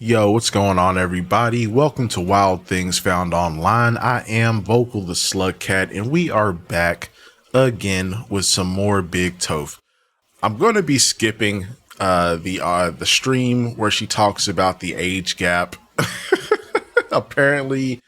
Yo, what's going on, everybody? Welcome to Wild Things Found Online. I am Vokal the Slug Cat, and we are back again with some more Big Toph. I'm going to be skipping the stream where she talks about the age gap. Apparently,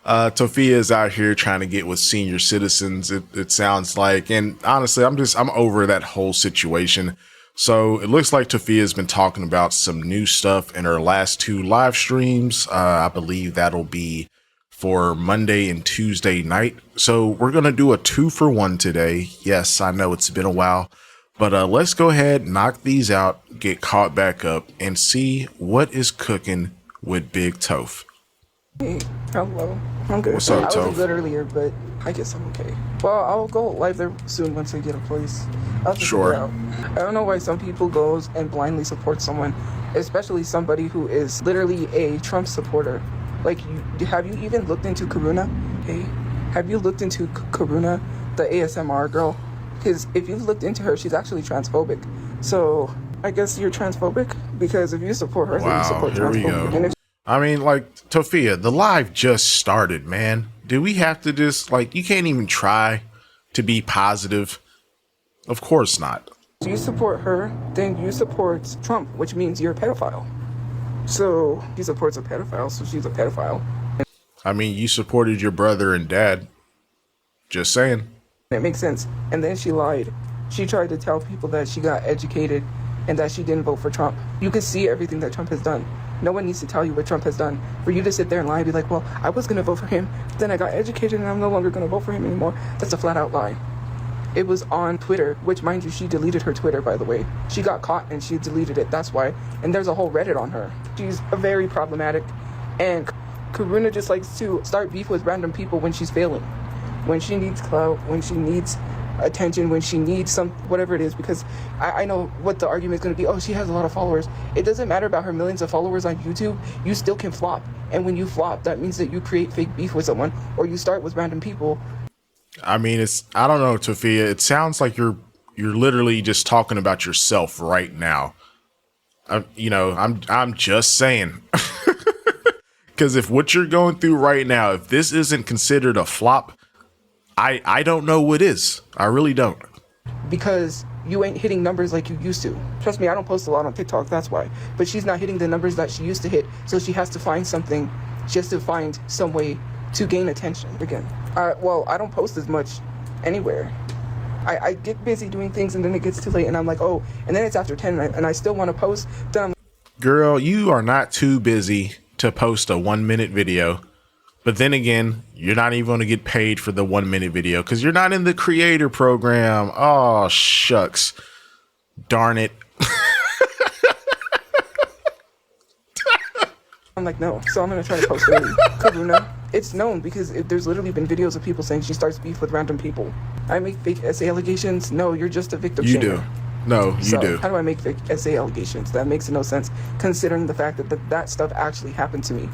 Tophia is out here trying to get with senior citizens. It sounds like, and honestly, I'm over that whole situation. So it looks like Tophia has been talking about some new stuff in her last two live streams. I believe that'll be for Monday and Tuesday night. So we're going to do a 2-for-1 today. Yes, I know it's been a while, but let's go ahead, knock these out, get caught back up, and see what is cooking with Big Toph. Hey, hello. I'm good. What's up, I Toph? wasn't good earlier, but I guess I'm okay. Well, I'll go live there soon once I get a place. I'll just Sure. figure it out. I don't know why some people goes and blindly support someone, especially somebody who is literally a Trump supporter. Like, have you even looked into Karuna? Hey, have you looked into Karuna, the ASMR girl? Because if you've looked into her, she's actually transphobic. So I guess you're transphobic because if you support her, then you Wow, support here we transphobic. go. And if I mean, like, Tophia, the live just started, man. Do we have to just, like, you can't even try to be positive? Of course not. you support her, then you support Trump, which means you're a pedophile. So he supports a pedophile, so she's a pedophile. I mean, you supported your brother and dad. Just saying. It makes sense. And then she lied. She tried to tell people that she got educated and that she didn't vote for Trump. You can see everything that Trump has done. No one needs to tell you what Trump has done. For you to sit there and lie and be like, well, I was going to vote for him, but then I got educated and I'm no longer going to vote for him anymore. That's a flat out lie. It was on Twitter, which, mind you, she deleted her Twitter, by the way. She got caught and she deleted it, that's why. And there's a whole Reddit on her. She's very problematic. And Karuna just likes to start beef with random people when she's failing. When she needs clout, when she needs attention, when she needs some, whatever it is, because I know what the argument is going to be. Oh, she has a lot of followers. It doesn't matter about her millions of followers on YouTube. You still can flop. And when you flop, that means that you create fake beef with someone, or you start with random people. I mean, I don't know, Tophia. It sounds like you're literally just talking about yourself right now. I'm just saying. Because if what you're going through right now, if this isn't considered a flop, I don't know what is. I really don't. Because you ain't hitting numbers like you used to. Trust me, I don't post a lot on TikTok, that's why. But she's not hitting the numbers that she used to hit, so she has to find something. She has to find some way to gain attention again. Well, I don't post as much anywhere. I get busy doing things and then it gets too late and I'm like, oh, and then it's after 10 and I still want to post. Then I'm Girl, you are not too busy to post a 1-minute video. But then again, you're not even going to get paid for the 1-minute video because you're not in the creator program. Oh, shucks. Darn it. I'm like, no. So I'm going to try to post Karuna. It's known because there's literally been videos of people saying she starts beef with random people. I make fake essay allegations. No, you're just a victim You shamer. do. No, you So do. how do I make fake essay allegations? That makes no sense considering the fact that that stuff actually happened to me,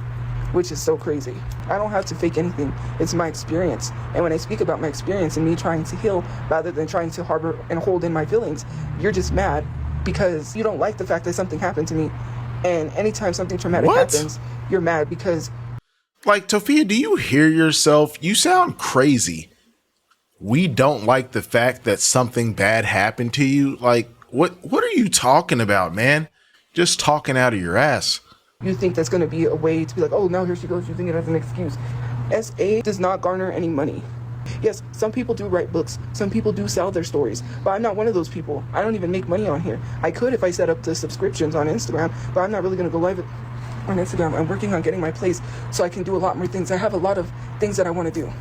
which is so crazy. I don't have to fake anything. It's my experience. And when I speak about my experience and me trying to heal rather than trying to harbor and hold in my feelings, you're just mad because you don't like the fact that something happened to me. And anytime something traumatic happens, you're mad because... Like, Tophia, do you hear yourself? You sound crazy. We don't like the fact that something bad happened to you. Like, what are you talking about, man? Just talking out of your ass. You think that's going to be a way to be like, oh, now here she goes using it as an excuse. SA does not garner any money. Yes, some people do write books. Some people do sell their stories. But I'm not one of those people. I don't even make money on here. I could if I set up the subscriptions on Instagram, but I'm not really going to go live it on Instagram. I'm working on getting my place so I can do a lot more things. I have a lot of things that I want to do.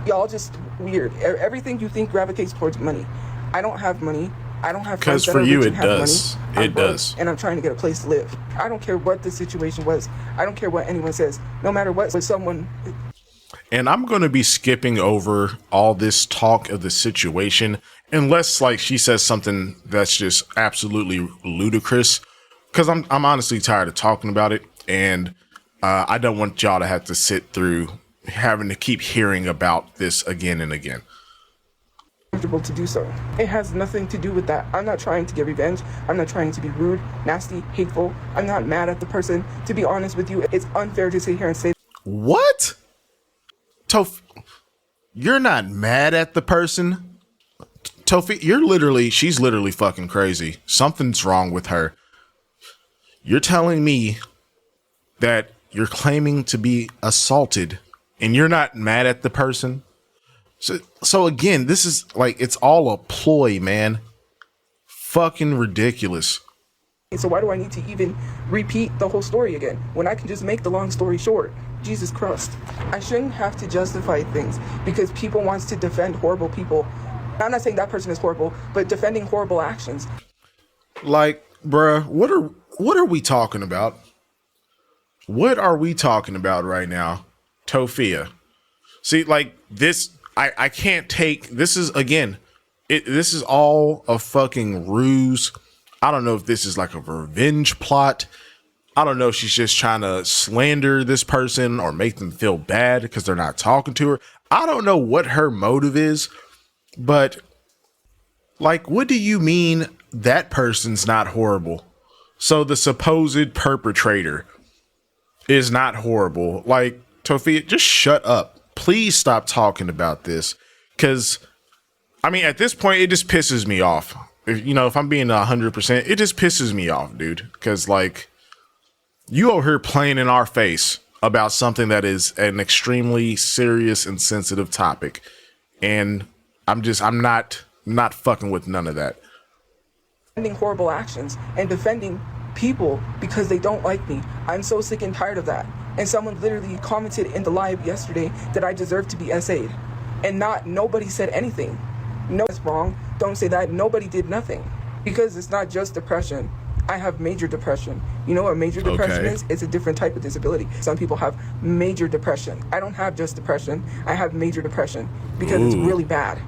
Y'all just weird. Everything you think gravitates towards money. I don't have money. I don't have friends Because that for are you, rich it and have does. money. It does. And I'm trying to get a place to live. I don't care what the situation was. I don't care what anyone says. No matter what, with someone... And I'm going to be skipping over all this talk of the situation unless, like, she says something that's just absolutely ludicrous, because I'm honestly tired of talking about it, and I don't want y'all to have to sit through having to keep hearing about this again and again. comfortable to do so. It has nothing to do with that. I'm not trying to get revenge. I'm not trying to be rude, nasty, hateful. I'm not mad at the person. To be honest with you, it's unfair to sit here and say, what? You're not mad at the person? Tophia, she's literally fucking crazy. Something's wrong with her. You're telling me that you're claiming to be assaulted and you're not mad at the person? So again, this is like, it's all a ploy, man. Fucking ridiculous. so why do I need to even repeat the whole story again when I can just make the long story short? Jesus Christ. I shouldn't have to justify things because people wants to defend horrible people. I'm not saying that person is horrible, but defending horrible actions. Like, bruh, what are we talking about? What are we talking about right now? Tophia. See, like this, I can't take, this is, again, this is all a fucking ruse. I don't know if this is like a revenge plot. I don't know if she's just trying to slander this person or make them feel bad because they're not talking to her. I don't know what her motive is, but like, what do you mean that person's not horrible? So the supposed perpetrator is not horrible. Like, Tophia, just shut up. Please stop talking about this. Because, I mean, at this point, it just pisses me off. If I'm being 100%, it just pisses me off, dude. Because, like, you over here playing in our face about something that is an extremely serious and sensitive topic. And I'm not fucking with none of that. Defending horrible actions and defending people because they don't like me. I'm so sick and tired of that. And someone literally commented in the live yesterday that I deserve to be SA'd. And nobody said anything. No, it's wrong. Don't say that. Nobody did nothing. Because it's not just depression. I have major depression. You know what major depression is? It's a different type of disability. Some people have major depression. I don't have just depression. I have major depression because it's really bad.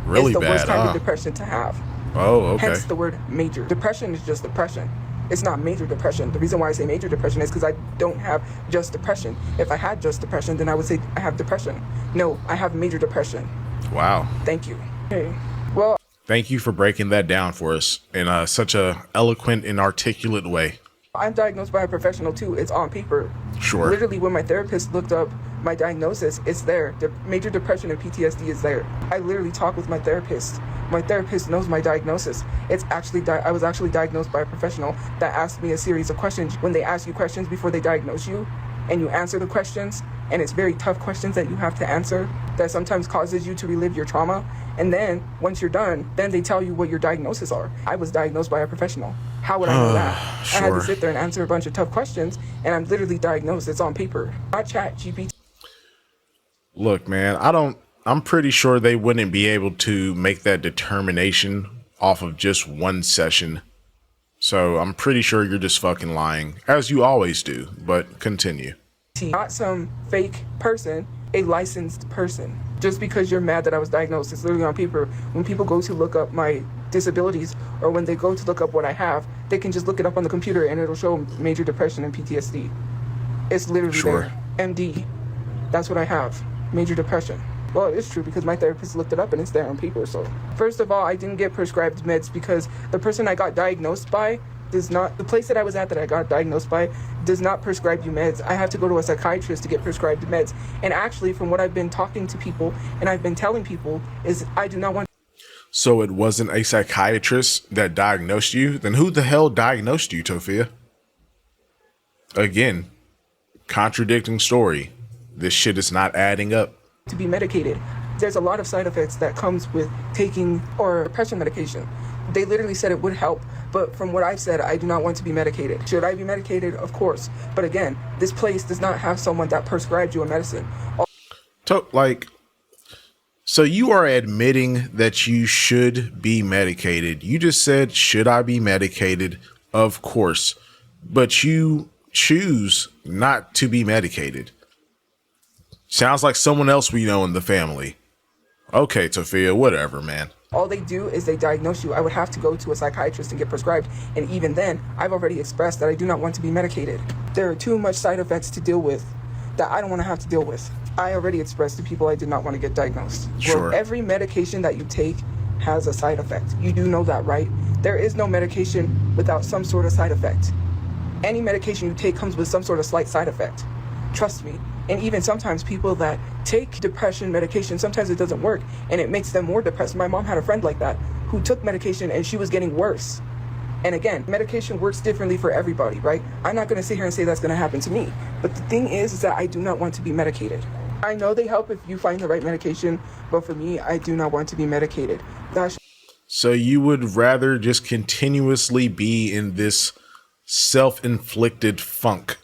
Really bad. It's the worst kind of huh? depression to have. Oh, okay. Hence the word major. Depression is just depression. It's not major depression. The reason why I say major depression is because I don't have just depression. If I had just depression, then I would say I have depression. No, I have major depression. Wow. Thank you. Okay. Well, thank you for breaking that down for us in such a eloquent and articulate way. I'm diagnosed by a professional too. It's on paper. Sure. Literally, when my therapist looked up my diagnosis, it's there. Major depression and PTSD is there. I literally talk with my therapist. My therapist knows my diagnosis. It's actually, I was actually diagnosed by a professional that asked me a series of questions. When they ask you questions before they diagnose you, and you answer the questions, and it's very tough questions that you have to answer that sometimes causes you to relive your trauma. And then once you're done, then they tell you what your diagnoses are. I was diagnosed by a professional. How would I know that? Sure. I had to sit there and answer a bunch of tough questions, and I'm literally diagnosed. It's on paper. Not chat GPT. Look, man, I'm pretty sure they wouldn't be able to make that determination off of just one session. So I'm pretty sure you're just fucking lying, as you always do, but continue. Not some fake person, a licensed person. Just because you're mad that I was diagnosed, it's literally on paper. When people go to look up my disabilities, or when they go to look up what I have, they can just look it up on the computer and it'll show major depression and PTSD. It's literally there. MD. That's what I have. Major depression. Well, it's true because my therapist looked it up and it's there on paper. So first of all, I didn't get prescribed meds because the person I got diagnosed by the place that I was at that I got diagnosed by does not prescribe you meds. I have to go to a psychiatrist to get prescribed meds. And actually, from what I've been talking to people and I've been telling people is I do not want. So it wasn't a psychiatrist that diagnosed you? Then who the hell diagnosed you, Tophia? Again, contradicting story. This shit is not adding up. To be medicated. There's a lot of side effects that comes with taking or depression medication. They literally said it would help, but from what I've said, I do not want to be medicated. Should I be medicated? Of course. But again, this place does not have someone that prescribed you a medicine. So you are admitting that you should be medicated. You just said, should I be medicated? Of course. But you choose not to be medicated. Sounds like someone else we know in the family. Okay, Tophia, whatever, man. All they do is they diagnose you. I would have to go to a psychiatrist and get prescribed. And even then, I've already expressed that I do not want to be medicated. There are too much side effects to deal with that I don't want to have to deal with. I already expressed to people I did not want to get diagnosed. Sure. Well, every medication that you take has a side effect. You do know that, right? There is no medication without some sort of side effect. Any medication you take comes with some sort of slight side effect. Trust me. And even sometimes people that take depression medication, sometimes it doesn't work and it makes them more depressed. My mom had a friend like that who took medication and she was getting worse. And again, medication works differently for everybody, right? I'm not going to sit here and say that's going to happen to me. But the thing is that I do not want to be medicated. I know they help if you find the right medication, but for me, I do not want to be medicated. So you would rather just continuously be in this self-inflicted funk?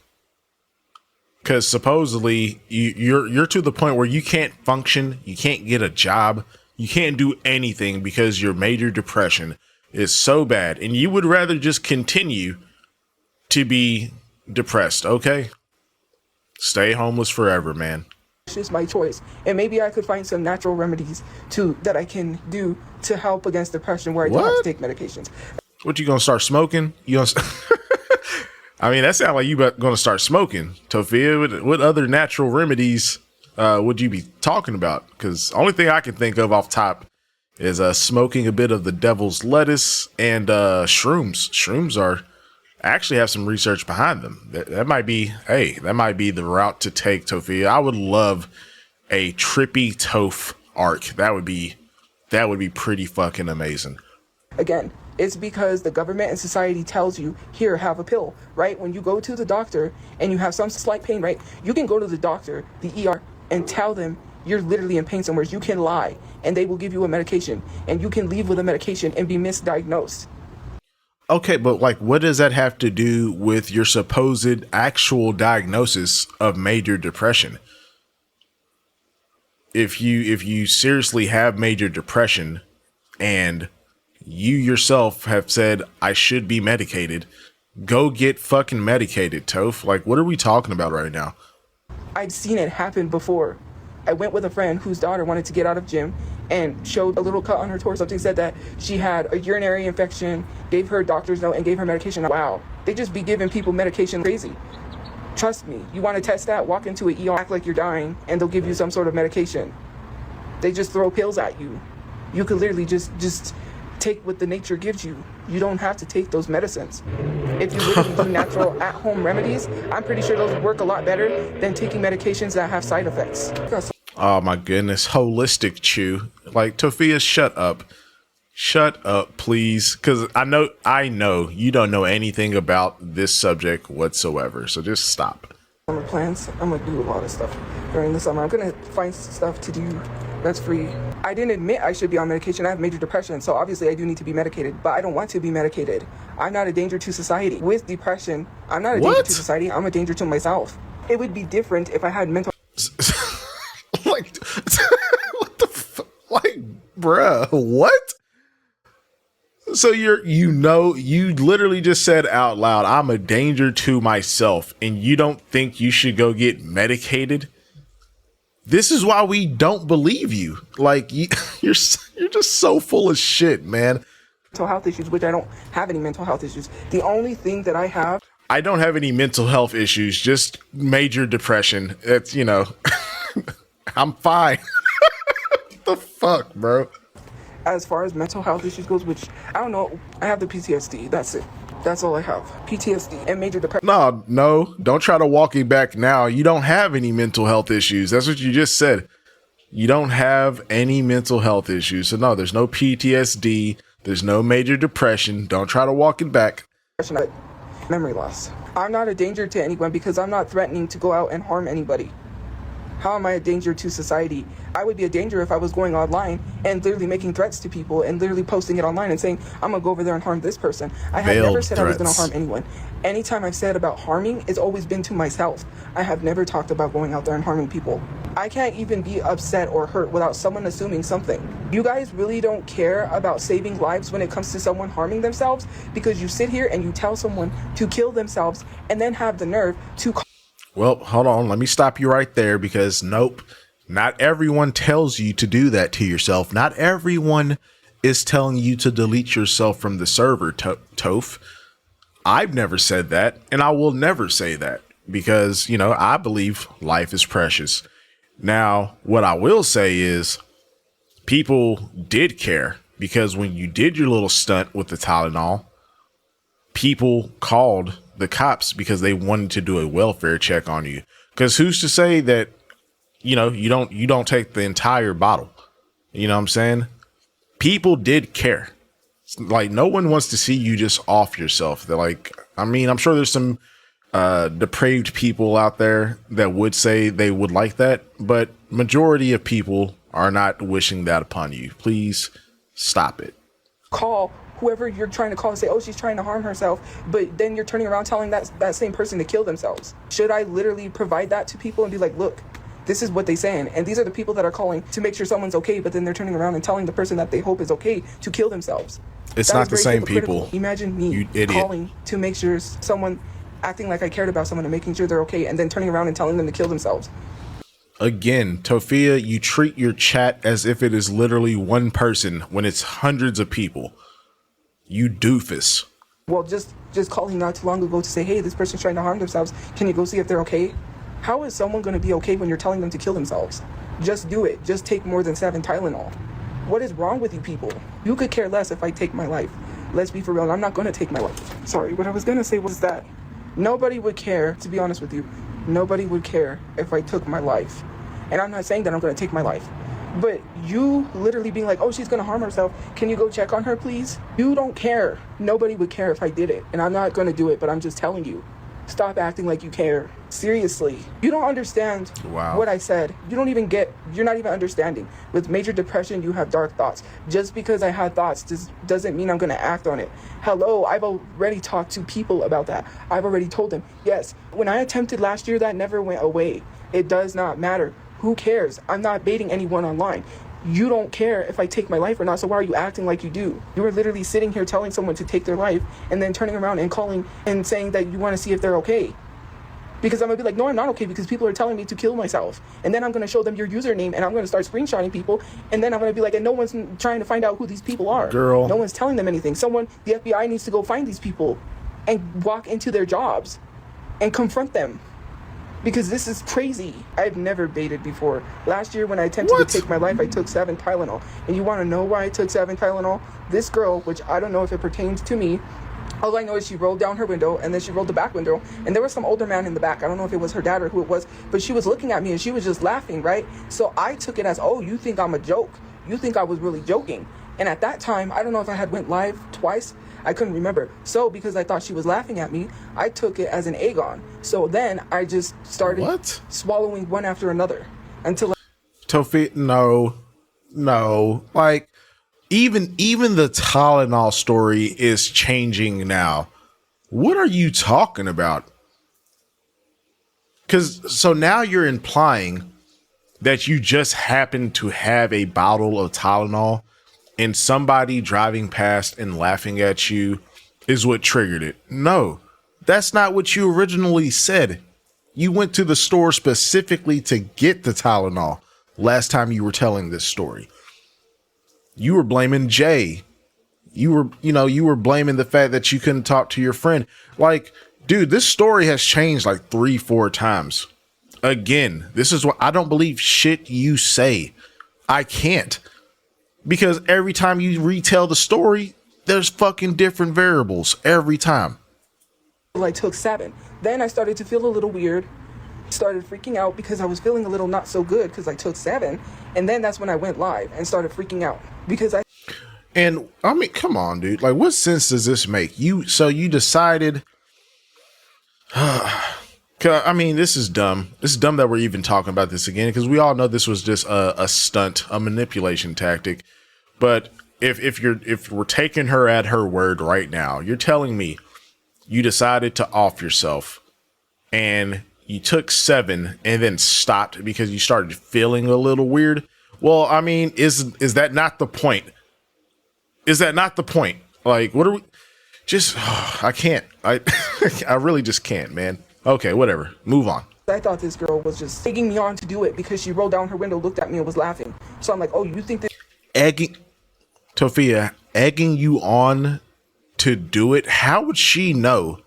Because supposedly you're to the point where you can't function, you can't get a job, you can't do anything because your major depression is so bad, and you would rather just continue to be depressed. Okay, stay homeless forever, man. It's just my choice, and maybe I could find some natural remedies that I can do to help against depression where I don't have to take medications. What, you gonna start smoking? You gonna I mean, that sounds like you gonna start smoking, Tophia. What other natural remedies would you be talking about? Because only thing I can think of off top is smoking a bit of the devil's lettuce and shrooms. Shrooms are actually have some research behind them. That might be, hey, that might be the route to take, Tophia. I would love a trippy Toph arc. That would be pretty fucking amazing. Again, it's because the government and society tells you, here, have a pill, right? When you go to the doctor and you have some slight pain, right? You can go to the doctor, the ER, and tell them you're literally in pain somewhere. You can lie and they will give you a medication, and you can leave with a medication and be misdiagnosed. Okay, but like, what does that have to do with your supposed actual diagnosis of major depression? If you seriously have major depression and you yourself have said, I should be medicated, go get fucking medicated, Toph. Like, what are we talking about right now? I've seen it happen before. I went with a friend whose daughter wanted to get out of gym and showed a little cut on her torso. Something said that she had a urinary infection, gave her doctor's note and gave her medication. Wow, they just be giving people medication crazy. Trust me, you want to test that? Walk into an ER, act like you're dying, and they'll give you some sort of medication. They just throw pills at you. You could literally just take what the nature gives you. You don't have to take those medicines. If you really do natural at-home remedies, I'm pretty sure those work a lot better than taking medications that have side effects. Oh my goodness, holistic chew. Like, Tophia, shut up. Shut up, please. Because I know you don't know anything about this subject whatsoever. So just stop. Summer plans. I'm gonna do a lot of stuff during the summer. I'm gonna find stuff to do that's free. I didn't admit I should be on medication. I have major depression, so obviously I do need to be medicated, but I don't want to be medicated. I'm not a danger to society. With depression, I'm not a danger to society. I'm a danger to myself. It would be different if I had mental like, what the fuck? Like, bruh, what? So you literally just said out loud, I'm a danger to myself, and you don't think you should go get medicated? This is why we don't believe you. Like, you're just so full of shit, man. Mental health issues, which I don't have any mental health issues. The only thing that I have, I don't have any mental health issues, just major depression. It's, I'm fine. What the fuck, bro? as far as mental health issues goes, which I don't know, I have the PTSD. That's it. That's all I have. PTSD and major depression. No, don't try to walk it back now. You don't have any mental health issues. That's what you just said. You don't have any mental health issues. So no, there's no PTSD. There's no major depression. Don't try to walk it back. Memory loss. I'm not a danger to anyone because I'm not threatening to go out and harm anybody. How am I a danger to society? I would be a danger if I was going online and literally making threats to people and literally posting it online and saying, I'm gonna go over there and harm this person. I have never said I was gonna harm anyone. Anytime I've said about harming, it's always been to myself. I have never talked about going out there and harming people. I can't even be upset or hurt without someone assuming something. You guys really don't care about saving lives when it comes to someone harming themselves, because you sit here and you tell someone to kill themselves and then have the nerve to... Well, hold on. Let me stop you right there, because nope, not everyone tells you to do that to yourself. Not everyone is telling you to delete yourself from the server, Toph. I've never said that, and I will never say that, because, you know, I believe life is precious. Now, what I will say is people did care. because when you did your little stunt with the Tylenol, people called the cops because they wanted to do a welfare check on you. Because who's to say that, you know, you don't take the entire bottle? You know what I'm saying? People did care. Like, no one wants to see you just off yourself. They're like, I mean, I'm sure there's some depraved people out there that would say they would like that, but majority of people are not wishing that upon you. Please stop it. Call whoever you're trying to call and say, oh, she's trying to harm herself, but then you're turning around telling that same person to kill themselves. Should I literally provide that to people and be like, look, this is what they're saying, and these are the people that are calling to make sure someone's okay, but then they're turning around and telling the person that they hope is okay to kill themselves? It's not the same people. Imagine me calling to make sure someone, acting like I cared about someone and making sure they're okay, and then turning around and telling them to kill themselves. Again, Tophia, you treat your chat as if it is literally one person when it's hundreds of people. You doofus. Well, just calling not too long ago to say, hey, this person's trying to harm themselves. Can you go see if they're okay? How is someone going to be okay when you're telling them to kill themselves? Just do it. Just take more than 7 Tylenol. What is wrong with you people? You could care less if I take my life. Let's be for real. I'm not going to take my life. Sorry, what I was going to say was that nobody would care, to be honest with you, nobody would care if I took my life. And I'm not saying that I'm going to take my life. But you literally being like, oh, she's going to harm herself. Can you go check on her, please? You don't care. Nobody would care if I did it. And I'm not going to do it, but I'm just telling you. Stop acting like you care. Seriously. You don't understand what I said. You're not even understanding. With major depression, you have dark thoughts. Just because I had thoughts doesn't mean I'm going to act on it. Hello, I've already talked to people about that. I've already told them, yes, when I attempted last year, that never went away. It does not matter. Who cares? I'm not baiting anyone online. You don't care if I take my life or not, so why are you acting like you do? You are literally sitting here telling someone to take their life and then turning around and calling and saying that you want to see if they're okay. Because I'm going to be like, no, I'm not okay because people are telling me to kill myself. And then I'm going to show them your username and I'm going to start screenshotting people. And then I'm going to be like, and no one's trying to find out who these people are. Girl. No one's telling them anything. The FBI needs to go find these people and walk into their jobs and confront them. Because this is crazy. I've never baited before. Last year when I attempted to take my life, I took 7 Tylenol. And you want to know why I took 7 Tylenol? This girl, which I don't know if it pertains to me, all I know is she rolled down her window and then she rolled the back window. And there was some older man in the back. I don't know if it was her dad or who it was, but she was looking at me and she was just laughing, right? So I took it as, oh, you think I'm a joke. You think I was really joking. And at that time, I don't know if I had went live twice. I couldn't remember. So because I thought she was laughing at me, I took it as an Aegon. So then I just started swallowing one after another until Tophia, no. Like, even the Tylenol story is changing now. What are you talking about? So now you're implying that you just happen to have a bottle of Tylenol and somebody driving past and laughing at you is what triggered it. No, that's not what you originally said. You went to the store specifically to get the Tylenol last time you were telling this story. You were blaming Jay. You were blaming the fact that you couldn't talk to your friend. Like, dude, this story has changed like 3-4 times. Again, this is what I don't believe shit you say. I can't. Because every time you retell the story, there's fucking different variables every time. I took 7. Then I started to feel a little weird. Started freaking out because I was feeling a little not so good because I took 7. And then that's when I went live and started freaking out because And I mean, come on, dude. Like, what sense does this make? So you decided, I mean, this is dumb. This is dumb that we're even talking about this again, because we all know this was just a stunt, a manipulation tactic. But if we're taking her at her word right now, you're telling me you decided to off yourself and you took 7 and then stopped because you started feeling a little weird. Well, I mean, is that not the point? Is that not the point? Like, what are we I can't. I really just can't, man. Okay, whatever. Move on. I thought this girl was just egging me on to do it because she rolled down her window, looked at me and was laughing. So I'm like, oh, you think that Tophia, egging you on to do it? How would she know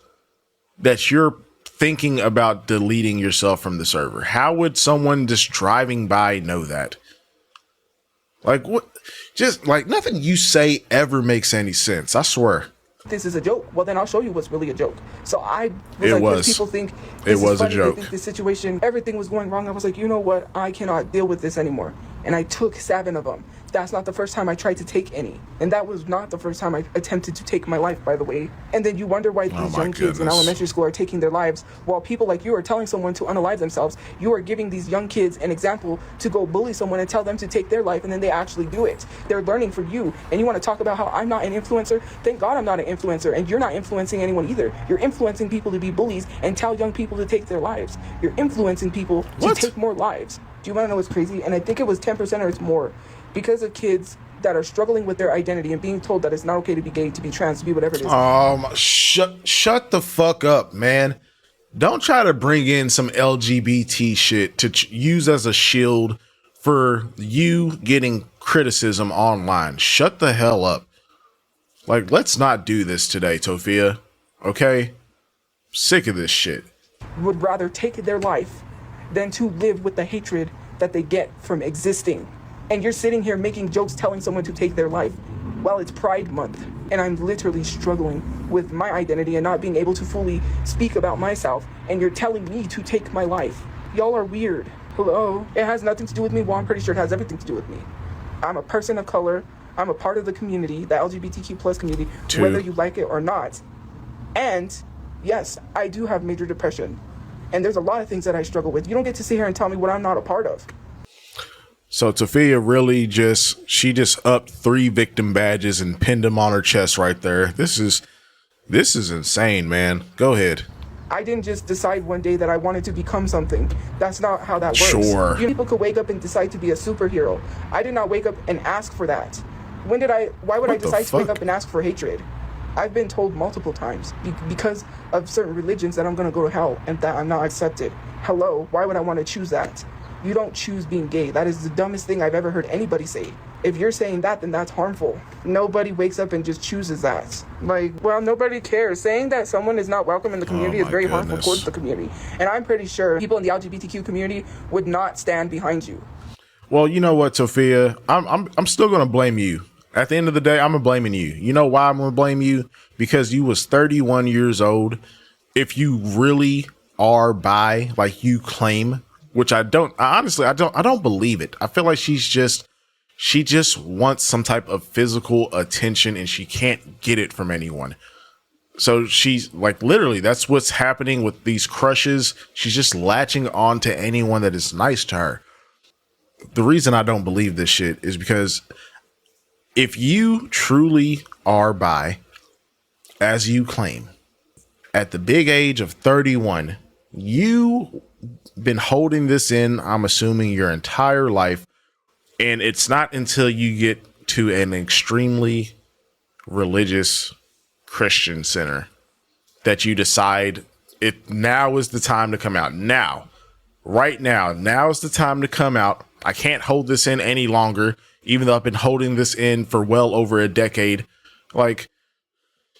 that you're thinking about deleting yourself from the server? How would someone just driving by know that? Like, what? just like nothing you say ever makes any sense. I swear. This is a joke. Well, then I'll show you what's really a joke. So I was It like, was. people think It this was is a funny. joke. They think this situation, everything was going wrong. I was like, you know what? I cannot deal with this anymore. And I took 7 of them. That's not the first time I tried to take any. And that was not the first time I attempted to take my life, by the way. And then you wonder why these young kids in elementary school are taking their lives, while people like you are telling someone to unalive themselves. You are giving these young kids an example to go bully someone and tell them to take their life, and then they actually do it. They're learning from you. And you want to talk about how I'm not an influencer? Thank God I'm not an influencer, and you're not influencing anyone either. You're influencing people to be bullies and tell young people to take their lives. You're influencing people to take more lives. Do you want to know what's crazy? And I think it was 10% or it's more, because of kids that are struggling with their identity and being told that it's not okay to be gay, to be trans, to be whatever it is. Shut the fuck up, man. Don't try to bring in some LGBT shit to use as a shield for you getting criticism online. Shut the hell up. Like, let's not do this today, Tophia. Okay? Sick of this shit. Would rather take their life than to live with the hatred that they get from existing. And you're sitting here making jokes telling someone to take their life while it's Pride Month. And I'm literally struggling with my identity and not being able to fully speak about myself. And you're telling me to take my life. Y'all are weird. Hello? It has nothing to do with me. Well, I'm pretty sure it has everything to do with me. I'm a person of color. I'm a part of the community, the LGBTQ plus community, whether you like it or not. And yes, I do have major depression. And there's a lot of things that I struggle with. You don't get to sit here and tell me what I'm not a part of. So Tophia really she just upped 3 victim badges and pinned them on her chest right there. This is insane, man. Go ahead. I didn't just decide one day that I wanted to become something. That's not how that works. Sure. People could wake up and decide to be a superhero. I did not wake up and ask for that. Why would I decide to wake up and ask for hatred? I've been told multiple times because of certain religions that I'm going to go to hell and that I'm not accepted. Hello, why would I want to choose that? You don't choose being gay. That is the dumbest thing I've ever heard anybody say. If you're saying that, then that's harmful. Nobody wakes up and just chooses that. Like, well, nobody cares. Saying that someone is not welcome in the community is very harmful towards the community. And I'm pretty sure people in the LGBTQ community would not stand behind you. Well, you know what, Tophia? I'm still gonna blame you. At the end of the day, I'm blaming you. You know why I'm gonna blame you? Because you was 31 years old. If you really are bi, like you claim, which I don't believe it. I feel like she just wants some type of physical attention and she can't get it from anyone. So she's like, literally, that's what's happening with these crushes. She's just latching on to anyone that is nice to her. The reason I don't believe this shit is because if you truly are bi, as you claim, at the big age of 31, you been holding this in, I'm assuming, your entire life. And it's not until you get to an extremely religious Christian center that you decide now is the time to come out. Now is the time to come out. I can't hold this in any longer, even though I've been holding this in for well over a decade. Like,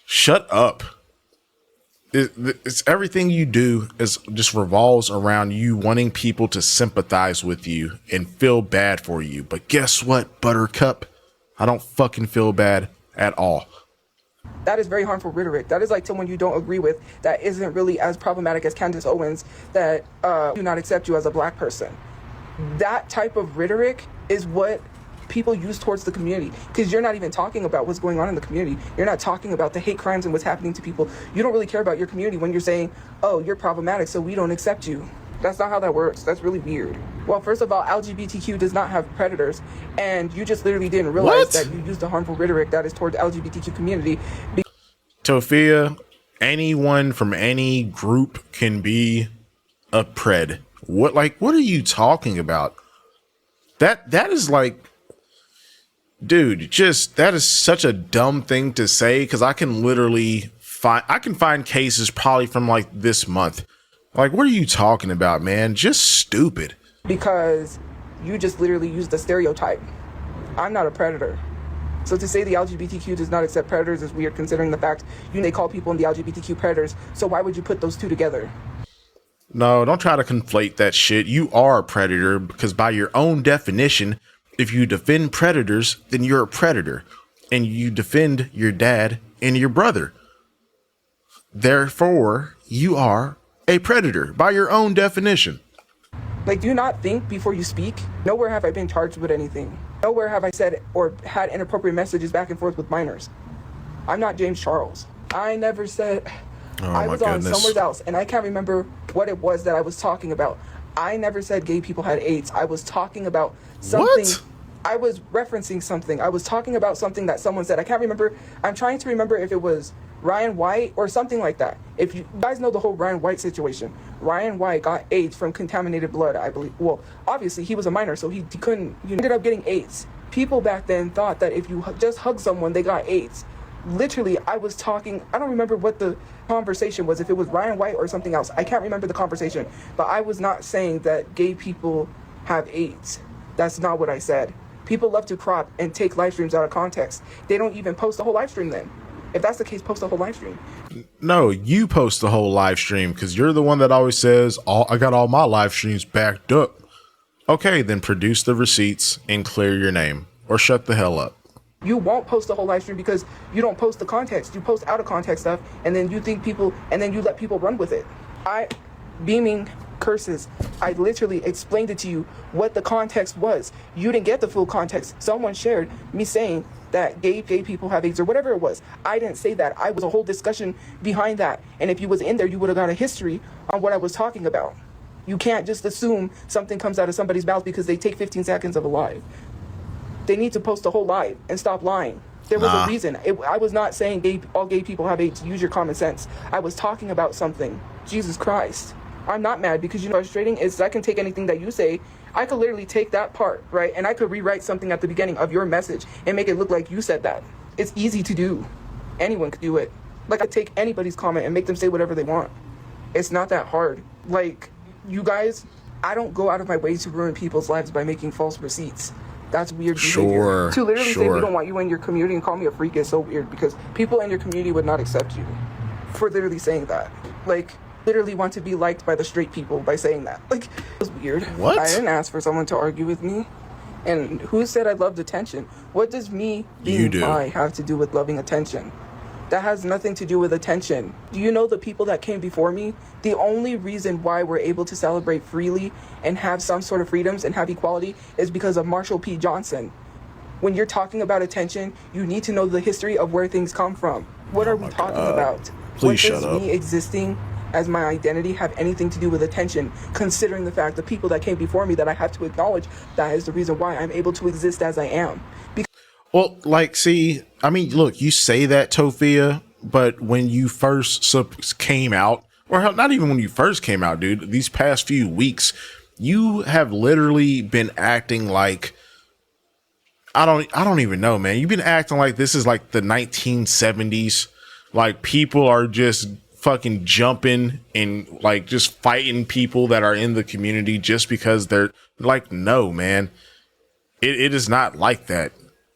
shut up. It's everything you do is just revolves around you wanting people to sympathize with you and feel bad for you. But guess what, Buttercup? I don't fucking feel bad at all. That is very harmful rhetoric. That is like someone you don't agree with that isn't really as problematic as Candace Owens that do not accept you as a black person. That type of rhetoric is what people use towards the community, because you're not even talking about what's going on in the community. You're not talking about the hate crimes and what's happening to people. You don't really care about your community when you're saying, oh, you're problematic, so we don't accept you. That's not how that works. That's really weird. Well, first of all, LGBTQ does not have predators, and you just literally didn't realize that you used a harmful rhetoric that is towards the LGBTQ community. Tophia, anyone from any group can be a pred. What are you talking about? That is like, dude, that is such a dumb thing to say, because I can literally find cases probably from like this month. Like, what are you talking about, man? Just stupid. Because you just literally used a stereotype. I'm not a predator. So to say the LGBTQ does not accept predators is weird, considering the fact they call people in the LGBTQ predators. So why would you put those two together? No, don't try to conflate that shit. You are a predator because by your own definition, If you defend predators, then you're a predator. And you defend your dad and your brother. Therefore, you are a predator by your own definition. Like, do you not think before you speak? Nowhere have I been charged with anything. Nowhere have I said or had inappropriate messages back and forth with minors. I'm not James Charles. I never said... I was on somewhere else, and I can't remember what it was that I was talking about. I never said gay people had AIDS. I was talking about something... What? I was referencing something. I was talking about something that someone said. I can't remember. I'm trying to remember if it was Ryan White or something like that. If you guys know the whole Ryan White situation, Ryan White got AIDS from contaminated blood, I believe. Well, obviously he was a minor, so he couldn't. He ended up getting AIDS. People back then thought that if you just hug someone, they got AIDS. Literally, I was talking. I don't remember what the conversation was. If it was Ryan White or something else, I can't remember the conversation. But I was not saying that gay people have AIDS. That's not what I said. People love to crop and take live streams out of context. They don't even post the whole live stream then. If that's the case, post the whole live stream. No, you post the whole live stream because you're the one that always says, I got all my live streams backed up. Okay, then produce the receipts and clear your name or shut the hell up. You won't post the whole live stream because you don't post the context. You post out of context stuff and then you think people, and then you let people run with it. Beaming curses. I literally explained it to you what the context was. You didn't get the full context. Someone shared me saying that gay people have AIDS or whatever it was. I didn't say that. I was a whole discussion behind that. And if you was in there, you would have got a history on what I was talking about. You can't just assume something comes out of somebody's mouth because they take 15 seconds of a live. They need to post the whole live and stop lying. There was a reason. I was not saying all gay people have AIDS. Use your common sense. I was talking about something. Jesus Christ. I'm not mad because, you know, frustrating is I can take anything that you say. I could literally take that part, right? And I could rewrite something at the beginning of your message and make it look like you said that. It's easy to do. Anyone could do it. Like, I take anybody's comment and make them say whatever they want. It's not that hard. Like, you guys, I don't go out of my way to ruin people's lives by making false receipts. That's weird behavior. To literally say we don't want you in your community and call me a freak is so weird because people in your community would not accept you for literally saying that. Like, literally want to be liked by the straight people by saying that. Like, it was weird. What? I didn't ask for someone to argue with me. And who said I loved attention? What does me being bi have to do with loving attention? That has nothing to do with attention. Do you know the people that came before me? The only reason why we're able to celebrate freely and have some sort of freedoms and have equality is because of Marshall P. Johnson. When you're talking about attention, you need to know the history of where things come from. What are we talking about? Please shut up. What does me existing as my identity have anything to do with attention, considering the fact the people that came before me that I have to acknowledge, that is the reason why I'm able to exist as I am. Well, like, see, I mean, look, you say that, Tophia, but when you first came out, or not even when you first came out, dude, these past few weeks, you have literally been acting like, I don't even know, man. You've been acting like this is like the 1970s. Like, people are just fucking jumping and like just fighting people that are in the community just because they're like, no, man, it is not like that.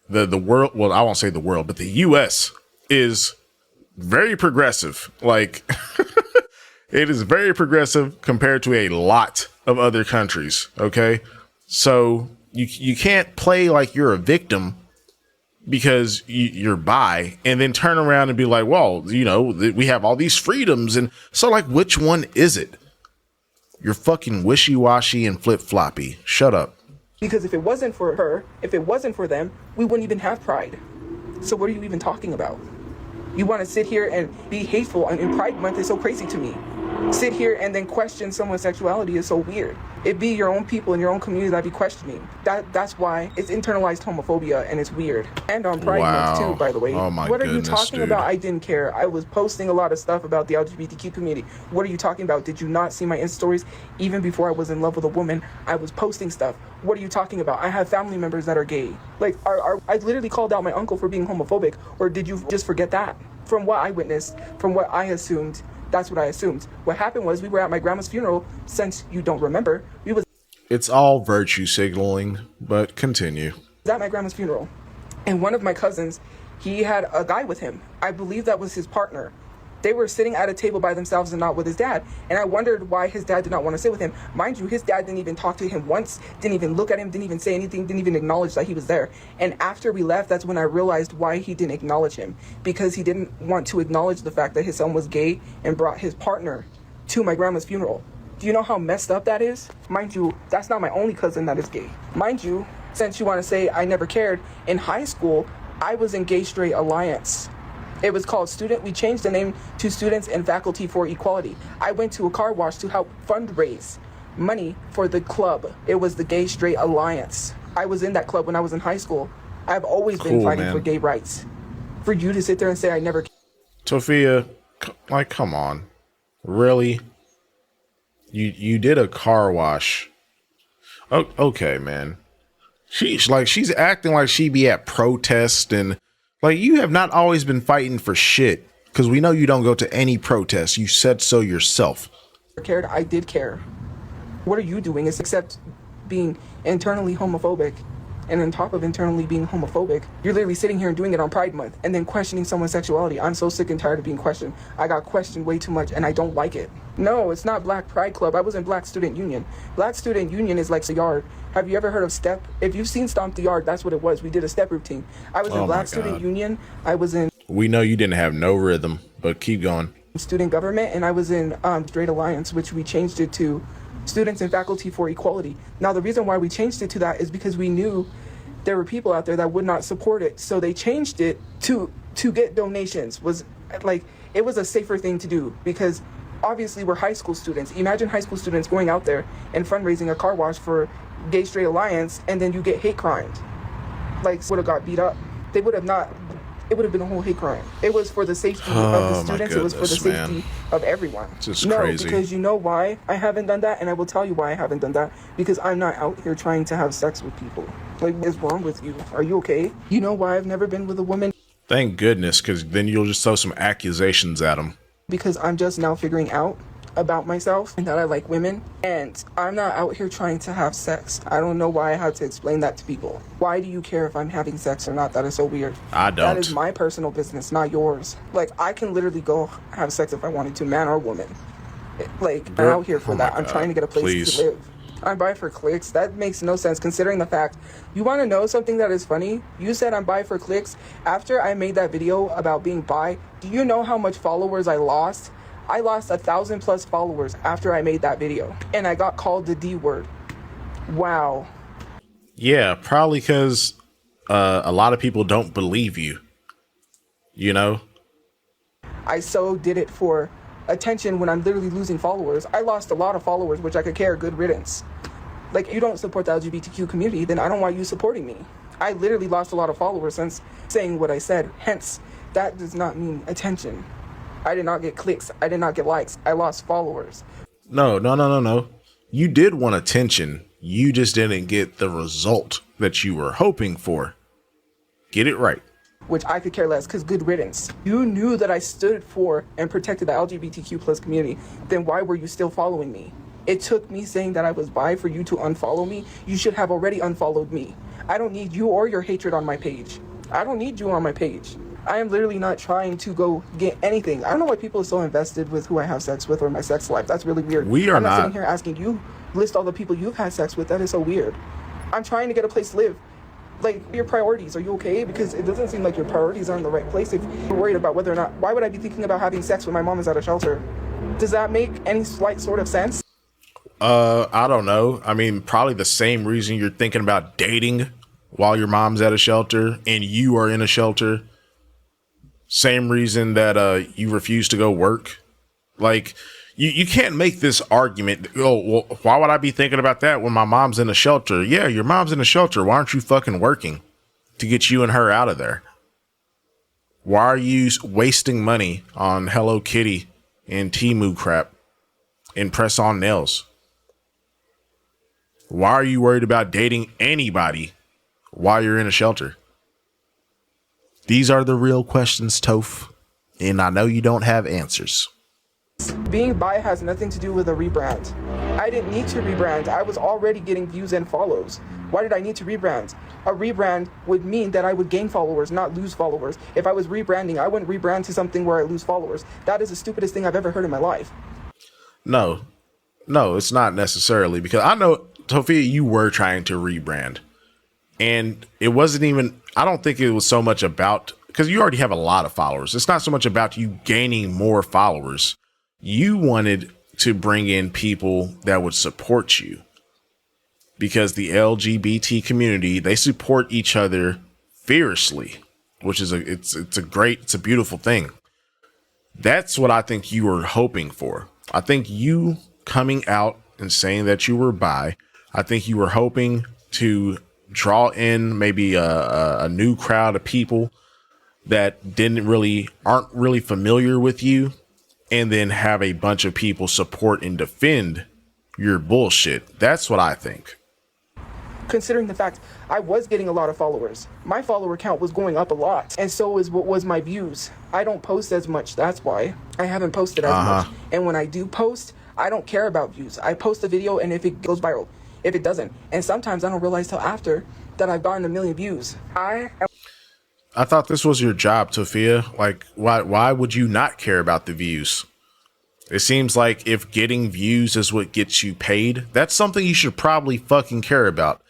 The world, well, I won't say the world, but the US is very progressive. Like, it is very progressive compared to a lot of other countries. Okay. So you can't play like you're a victim because you're bi and then turn around and be like, well, you know, we have all these freedoms. And so, like, which one is it? You're fucking wishy-washy and flip-floppy. Shut up. Because if it wasn't for her, if it wasn't for them, we wouldn't even have pride. So what are you even talking about? You want to sit here and be hateful, and Pride Month is so crazy to me. Sit here and then question someone's sexuality is so weird. It be your own people in your own community that be questioning. That's why it's internalized homophobia and it's weird. And on Pride Month too, by the way. Oh my what are goodness, you talking dude. about? I didn't care. I was posting a lot of stuff about the LGBTQ community. What are you talking about? Did you not see my Insta stories? Even before I was in love with a woman, I was posting stuff. What are you talking about? I have family members that are gay. Like, I literally called out my uncle for being homophobic, or did you just forget that? From what I witnessed, from what I assumed, that's what I assumed. What happened was we were at my grandma's funeral. Since you don't remember, we was It's all virtue signaling, but continue. at my grandma's funeral. And one of my cousins, he had a guy with him. I believe that was his partner. They were sitting at a table by themselves and not with his dad. And I wondered why his dad did not want to sit with him. Mind you, his dad didn't even talk to him once, didn't even look at him, didn't even say anything, didn't even acknowledge that he was there. And after we left, that's when I realized why he didn't acknowledge him. Because he didn't want to acknowledge the fact that his son was gay and brought his partner to my grandma's funeral. Do you know how messed up that is? Mind you, that's not my only cousin that is gay. Mind you, since you want to say I never cared, in high school, I was in Gay Straight Alliance. It was called we changed the name to Students and Faculty for Equality. I went to a car wash to help fundraise money for the club. It was the Gay Straight Alliance. I was in that club when I was in high school. I've always been fighting for gay rights. For you to sit there and say I never... Tophia, like, come on. Really? You did a car wash. Oh, okay, man. She's acting like she be at protest and... Like, you have not always been fighting for shit, because we know you don't go to any protest. You said so yourself. I did care. What are you doing except being internally homophobic? And on top of internally being homophobic, you're literally sitting here and doing it on Pride Month and then questioning someone's sexuality. I'm so sick and tired of being questioned. I got questioned way too much and I don't like it. No, it's not Black Pride Club. I was in Black Student Union. Black Student Union is like the yard. Have you ever heard of STEP? If you've seen Stomp the Yard, that's what it was. We did a STEP routine. I was in Black Student Union. I was in... We know you didn't have no rhythm, but keep going. Student Government, and I was in Straight Alliance, which we changed it to Students and Faculty for Equality. Now, the reason why we changed it to that is because we knew there were people out there that would not support it. So they changed it to get donations. It was a safer thing to do because obviously we're high school students. Imagine high school students going out there and fundraising a car wash for Gay Straight Alliance, and then you get hate crimes. Like, would have got beat up. They would have not. It would have been a whole hate crime. It was for the safety of the students. It was for the safety of everyone. Just crazy. Because you know why I haven't done that, and I will tell you why I haven't done that. Because I'm not out here trying to have sex with people. Like, what is wrong with you? Are you okay? You know why I've never been with a woman? Thank goodness, because then you'll just throw some accusations at them. Because I'm just now figuring out about myself and that I like women, and I'm not out here trying to have sex. I don't know why I had to explain that to people. Why do you care if I'm having sex or not? That is so weird. I don't. That is my personal business, not yours. Like, I can literally go have sex if I wanted to, man or woman. Like, I'm out here for that. I'm trying to get a place to live. I'm bi for clicks. That makes no sense considering the fact. You want to know something that is funny? You said I'm bi for clicks. After I made that video about being bi, do you know how much followers I lost? I lost 1,000+ followers after I made that video, and I got called the D word. Wow. Yeah, probably because a lot of people don't believe you. You know? I so did it for attention when I'm literally losing followers. I lost a lot of followers, which I could care. Good riddance. Like, you don't support the LGBTQ community, then I don't want you supporting me. I literally lost a lot of followers since saying what I said. Hence, that does not mean attention. I did not get clicks. I did not get likes. I lost followers. No. You did want attention. You just didn't get the result that you were hoping for. Get it right. Which I could care less, because good riddance. You knew that I stood for and protected the LGBTQ+ community. Then why were you still following me? It took me saying that I was bi for you to unfollow me. You should have already unfollowed me. I don't need you or your hatred on my page. I don't need you on my page. I am literally not trying to go get anything. I don't know why people are so invested with who I have sex with or my sex life. That's really weird. I'm not sitting here asking you list all the people you've had sex with. That is so weird. I'm trying to get a place to live. Like, your priorities, are you okay? Because it doesn't seem like your priorities are in the right place. If you're worried about whether or not, why would I be thinking about having sex when my mom is at a shelter? Does that make any slight sort of sense? I don't know. I mean, probably the same reason you're thinking about dating while your mom's at a shelter and you are in a shelter. Same reason that you refuse to go work. Like, you can't make this argument. Oh, well, why would I be thinking about that when my mom's in a shelter? Yeah, your mom's in a shelter. Why aren't you fucking working to get you and her out of there? Why are you wasting money on Hello Kitty and Temu crap and press-on nails? Why are you worried about dating anybody while you're in a shelter? These are the real questions, Toph, and I know you don't have answers. Being bi has nothing to do with a rebrand. I didn't need to rebrand. I was already getting views and follows. Why did I need to rebrand? A rebrand would mean that I would gain followers, not lose followers. If I was rebranding, I wouldn't rebrand to something where I lose followers. That is the stupidest thing I've ever heard in my life. No, it's not necessarily, because I know, Tophia, you were trying to rebrand. And it wasn't even, I don't think it was so much about, because you already have a lot of followers. It's not so much about you gaining more followers. You wanted to bring in people that would support you, because the LGBT community, they support each other fiercely, which is it's a beautiful thing. That's what I think you were hoping for. I think you coming out and saying that you were bi, I think you were hoping to draw in maybe a new crowd of people that aren't really familiar with you, and then have a bunch of people support and defend your bullshit. That's what I think. Considering the fact I was getting a lot of followers, my follower count was going up a lot, and so is what was my views. I don't post as much. That's why I haven't posted as much. And when I do post, I don't care about views. I post a video, and if it goes viral, if it doesn't, and sometimes I don't realize till after that I've gotten 1 million views. I thought this was your job, Tophia. Like, why would you not care about the views? It seems like if getting views is what gets you paid, that's something you should probably fucking care about.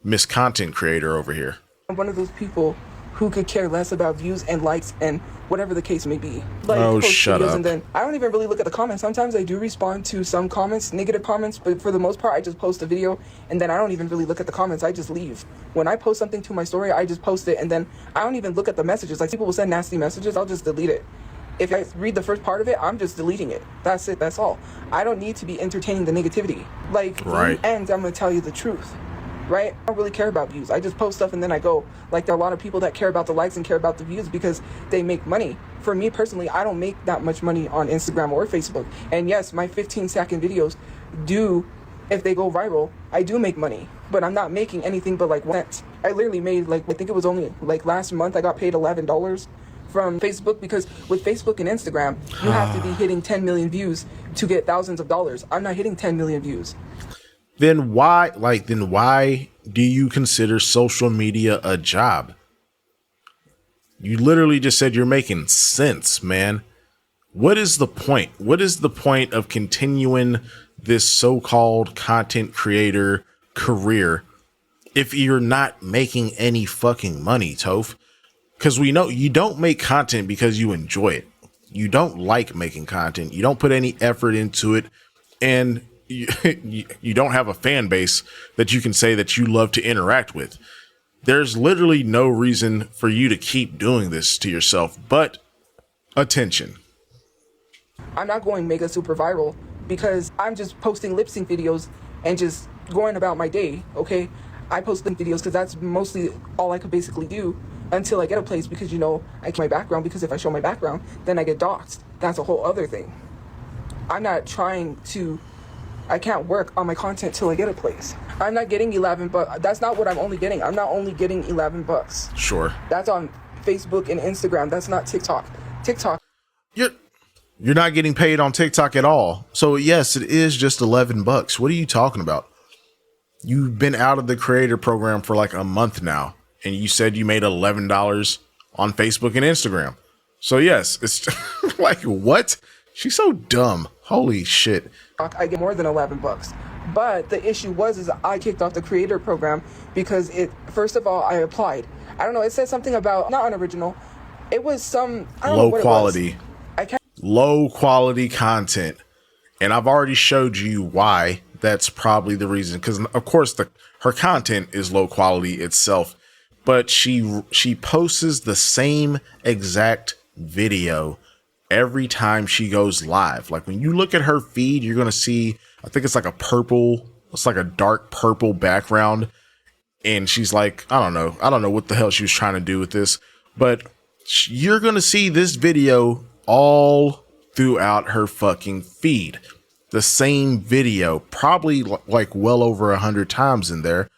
Miss Content Creator over here. I'm one of those people who could care less about views and likes and whatever the case may be. Like, oh, post shut videos up. And then I don't even really look at the comments. Sometimes I do respond to some comments, negative comments, but for the most part, I just post a video and then I don't even really look at the comments. I just leave. When I post something to my story, I just post it and then I don't even look at the messages. Like, people will send nasty messages, I'll just delete it. If I read the first part of it, I'm just deleting it. That's it. That's all. I don't need to be entertaining the negativity. Like, right. And I'm going to tell you the truth. Right? I don't really care about views. I just post stuff and then I go. Like, there are a lot of people that care about the likes and care about the views because they make money. For me personally, I don't make that much money on Instagram or Facebook. And yes, my 15-second videos do, if they go viral, I do make money. But I'm not making anything but like 1 cent. I literally made, like, I think it was only like last month I got paid $11 from Facebook, because with Facebook and Instagram, you have to be hitting 10 million views to get thousands of dollars. I'm not hitting 10 million views. Then why do you consider social media a job? You literally just said you're making sense, man. What is the point? What is the point of continuing this so-called content creator career if you're not making any fucking money, Toph? Because we know you don't make content because you enjoy it. You don't like making content. You don't put any effort into it. And you don't have a fan base that you can say that you love to interact with. There's literally no reason for you to keep doing this to yourself but attention. I'm not going mega super viral because I'm just posting lip sync videos and just going about my day, okay? I post lip videos because that's mostly all I could basically do until I get a place, because, you know, I keep my background, because if I show my background, then I get doxxed. That's a whole other thing. I'm not trying to... I can't work on my content till I get a place. I'm not getting 11 bucks. That's not what I'm only getting. I'm not only getting 11 bucks. Sure. That's on Facebook and Instagram. That's not TikTok. TikTok. You're not getting paid on TikTok at all. So yes, it is just 11 bucks. What are you talking about? You've been out of the creator program for like a month now, and you said you made $11 on Facebook and Instagram. So yes, it's like, what? She's so dumb. Holy shit. I get more than 11 bucks. But the issue is I kicked off the creator program because first of all, I applied. I don't know. It said something about not unoriginal. It was some low quality, low quality content. And I've already showed you why that's probably the reason. Because of course her content is low quality itself, but she posts the same exact video every time she goes live. Like, when you look at her feed, you're going to see, I think it's like a dark purple background. And she's like, I don't know what the hell she was trying to do with this, but you're going to see this video all throughout her fucking feed. The same video, probably like well over 100 times in there,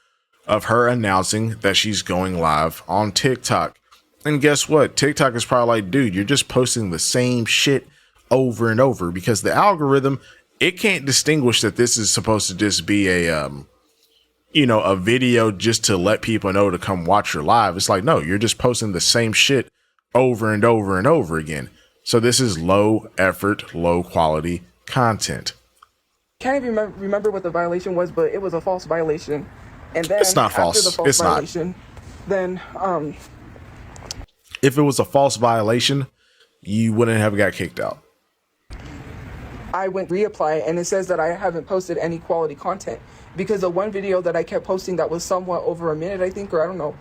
of her announcing that she's going live on TikTok. And guess what? TikTok is probably like, dude, you're just posting the same shit over and over, because the algorithm, it can't distinguish that this is supposed to just be a, a video just to let people know to come watch your live. It's like, no, you're just posting the same shit over and over and over again. So this is low effort, low quality content. Can't even remember what the violation was, but it was a false violation. And then It's not after false. the false It's not. violation, then If it was a false violation, you wouldn't have got kicked out. I went reapply, and it says that I haven't posted any quality content because the one video that I kept posting that was somewhat over a minute, I think, or I don't know,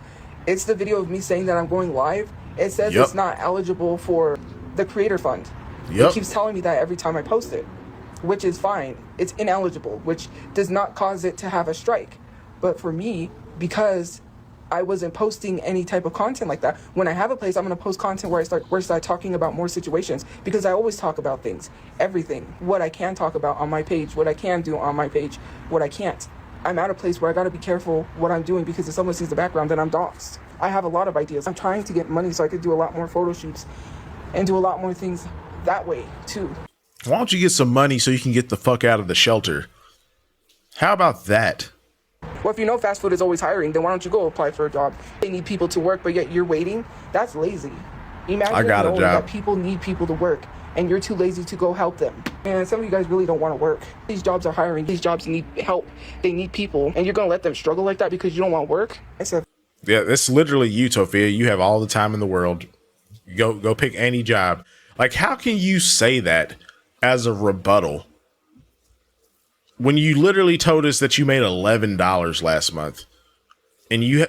it's the video of me saying that I'm going live. It says Yep. it's not eligible for the creator fund. Yep. It keeps telling me that every time I post it, which is fine. It's ineligible, which does not cause it to have a strike. But for me, because I wasn't posting any type of content like that, when I have a place, I'm going to post content where I start talking about more situations, because I always talk about things, everything, what I can talk about on my page, what I can do on my page, what I can't. I'm at a place where I got to be careful what I'm doing, because if someone sees the background, then I'm doxxed. I have a lot of ideas. I'm trying to get money so I could do a lot more photo shoots and do a lot more things that way too. Why don't you get some money so you can get the fuck out of the shelter? How about that? Well, if you know fast food is always hiring, then why don't you go apply for a job? They need people to work, but yet you're waiting. That's lazy. Imagine I got a knowing job. that people need people to work, and you're too lazy to go help them. And some of you guys really don't want to work. These jobs are hiring. These jobs need help. They need people, and you're going to let them struggle like that because you don't want work? I said, Yeah, that's literally you, Tophia. You have all the time in the world. Go pick any job. Like, how can you say that as a rebuttal when you literally told us that you made $11 last month? And you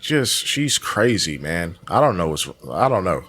she's crazy, man. I don't know. I don't know.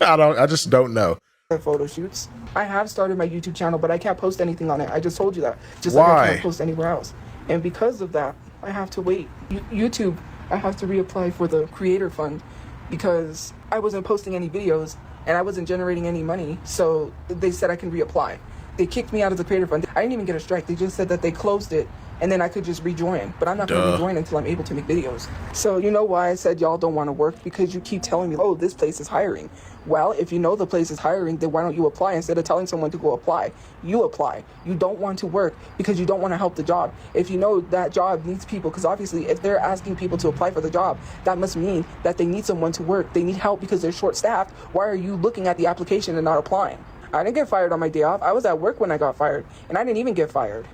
I just don't know. photo shoots. I have started my YouTube channel, but I can't post anything on it. I just told you that. Just like I Why? can't post anywhere else. And because of that, I have to wait. YouTube, I have to reapply for the creator fund because I wasn't posting any videos and I wasn't generating any money. So they said I can reapply. They kicked me out of the creator fund. I didn't even get a strike. They just said that they closed it and then I could just rejoin. But I'm not going to rejoin until I'm able to make videos. So you know why I said y'all don't want to work? Because you keep telling me, oh, this place is hiring. Well, if you know the place is hiring, then why don't you apply instead of telling someone to go apply? You apply. You don't want to work because you don't want to help the job. If you know that job needs people, because obviously if they're asking people to apply for the job, that must mean that they need someone to work. They need help because they're short-staffed. Why are you looking at the application and not applying? I didn't get fired on my day off. I was at work when I got fired, and I didn't even get fired.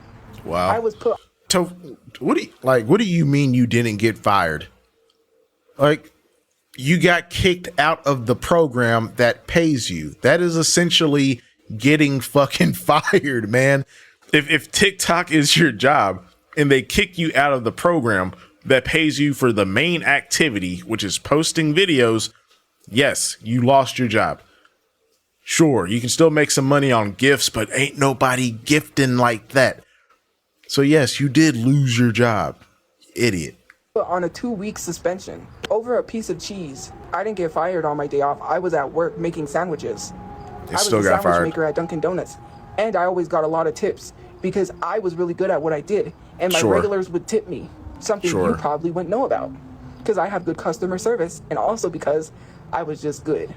Wow. I was put... So what do you mean you didn't get fired? Like, you got kicked out of the program that pays you. That is essentially getting fucking fired, man. If TikTok is your job and they kick you out of the program that pays you for the main activity, which is posting videos, yes, you lost your job. Sure, you can still make some money on gifts, but ain't nobody gifting like that. So yes, you did lose your job, idiot. on a 2-week suspension over a piece of cheese. I didn't get fired on my day off. I was at work making sandwiches. I was still the got sandwich fired. maker at Dunkin' Donuts. And I always got a lot of tips because I was really good at what I did. And my Sure. regulars would tip me, something Sure. you probably wouldn't know about. Because I have good customer service and also because I was just good.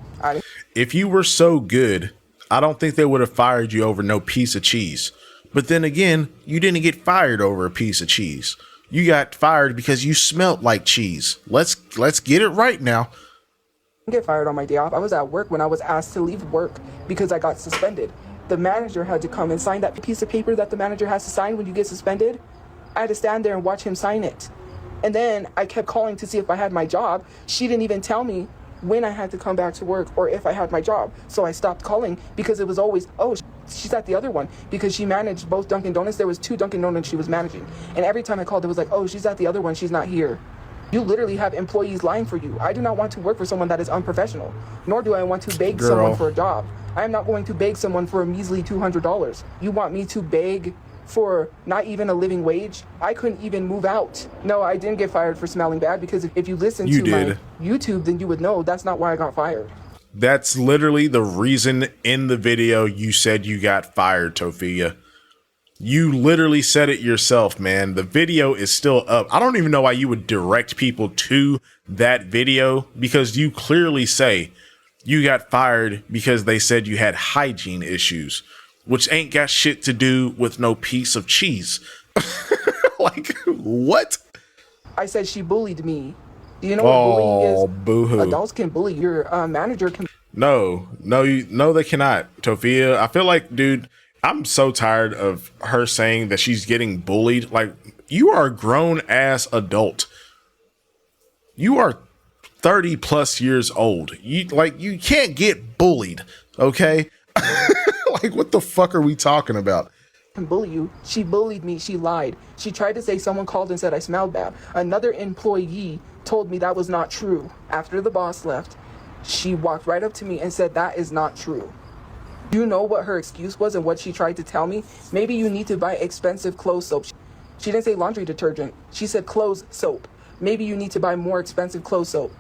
If you were so good, I don't think they would have fired you over no piece of cheese. But then again, you didn't get fired over a piece of cheese. You got fired because you smelt like cheese. Let's get it right now. I didn't get fired on my day off. I was at work when I was asked to leave work because I got suspended. The manager had to come and sign that piece of paper that the manager has to sign when you get suspended. I had to stand there and watch him sign it. And then I kept calling to see if I had my job. She didn't even tell me when I had to come back to work or if I had my job. So I stopped calling because it was always, oh, she's at the other one, because she managed both Dunkin' Donuts. There was 2 Dunkin' Donuts she was managing. And every time I called, it was like, oh, she's at the other one. She's not here. You literally have employees lying for you. I do not want to work for someone that is unprofessional, nor do I want to beg someone for a job. I am not going to beg someone for a measly $200. You want me to beg for not even a living wage? I couldn't even move out. No, I didn't get fired for smelling bad, because if you listen to my YouTube, then you would know that's not why I got fired. That's literally the reason in the video you said you got fired, Tophia. You literally said it yourself, man. The video is still up. I don't even know why you would direct people to that video, because you clearly say You got fired because they said you had hygiene issues, which ain't got shit to do with no piece of cheese. Like, what? I said she bullied me. Do you know what bullying is? Oh, boo-hoo. Adults can bully. Your manager can. No, they cannot. Tophia, I feel like, dude, I'm so tired of her saying that she's getting bullied. Like, you are a grown ass adult. You are 30 plus years old. You can't get bullied, okay? Like, what the fuck are we talking about? Can bully you. She bullied me. She lied. She tried to say someone called and said I smelled bad. Another employee told me that was not true. After the boss left, she walked right up to me and said that is not true. You know what her excuse was and what she tried to tell me? Maybe you need to buy expensive clothes soap. She didn't say laundry detergent. She said clothes soap. Maybe you need to buy more expensive clothes soap.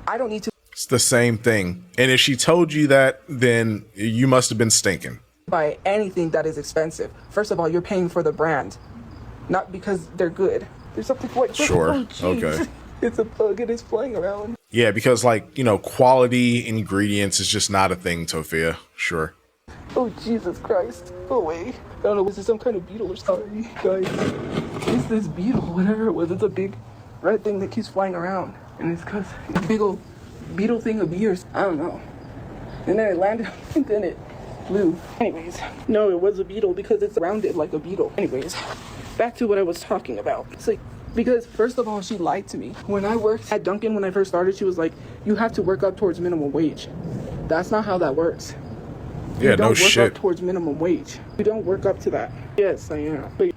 I don't need to It's the same thing. And if she told you that, then you must have been stinking. buy anything that is expensive. First of all, you're paying for the brand, not because they're good. There's something quite Sure. Oh, jeez. Okay. It's a bug and it's flying around. Yeah, because, like, quality ingredients is just not a thing, Tophia. Sure. Oh, Jesus Christ. Go away. I don't know, is this some kind of beetle or something? Guys, it's this beetle, whatever it was. It's a big red thing that keeps flying around. And it's because a big old beetle thing of yours. I don't know. And then it landed, and then it flew. Anyways, no, it was a beetle because it's rounded like a beetle. Anyways, back to what I was talking about. It's like, because first of all, she lied to me. When I worked at Dunkin' when I first started, she was like, you have to work up towards minimum wage. That's not how that works. Yeah, You don't no work shit. up towards minimum wage. You don't work up to that. Yes, I am. But,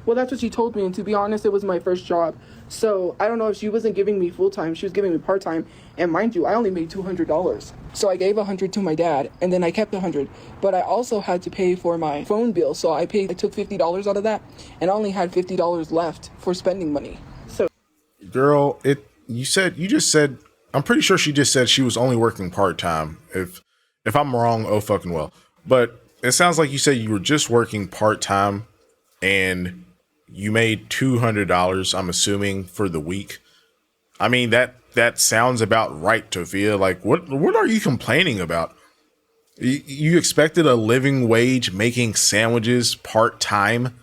well, that's what she told me, and to be honest, it was my first job. So I don't know if she wasn't giving me full-time, she was giving me part-time. And mind you, I only made $200. So I gave $100 to my dad, and then I kept $100. But I also had to pay for my phone bill, so I took $50 out of that, and I only had $50 left for spending money. So, Girl, you just said, I'm pretty sure she just said she was only working part-time. If I'm wrong, oh fucking well. But it sounds like you said you were just working part-time and you made $200, I'm assuming, for the week. I mean, that sounds about right, Tophia. Like, what are you complaining about? You expected a living wage making sandwiches part-time?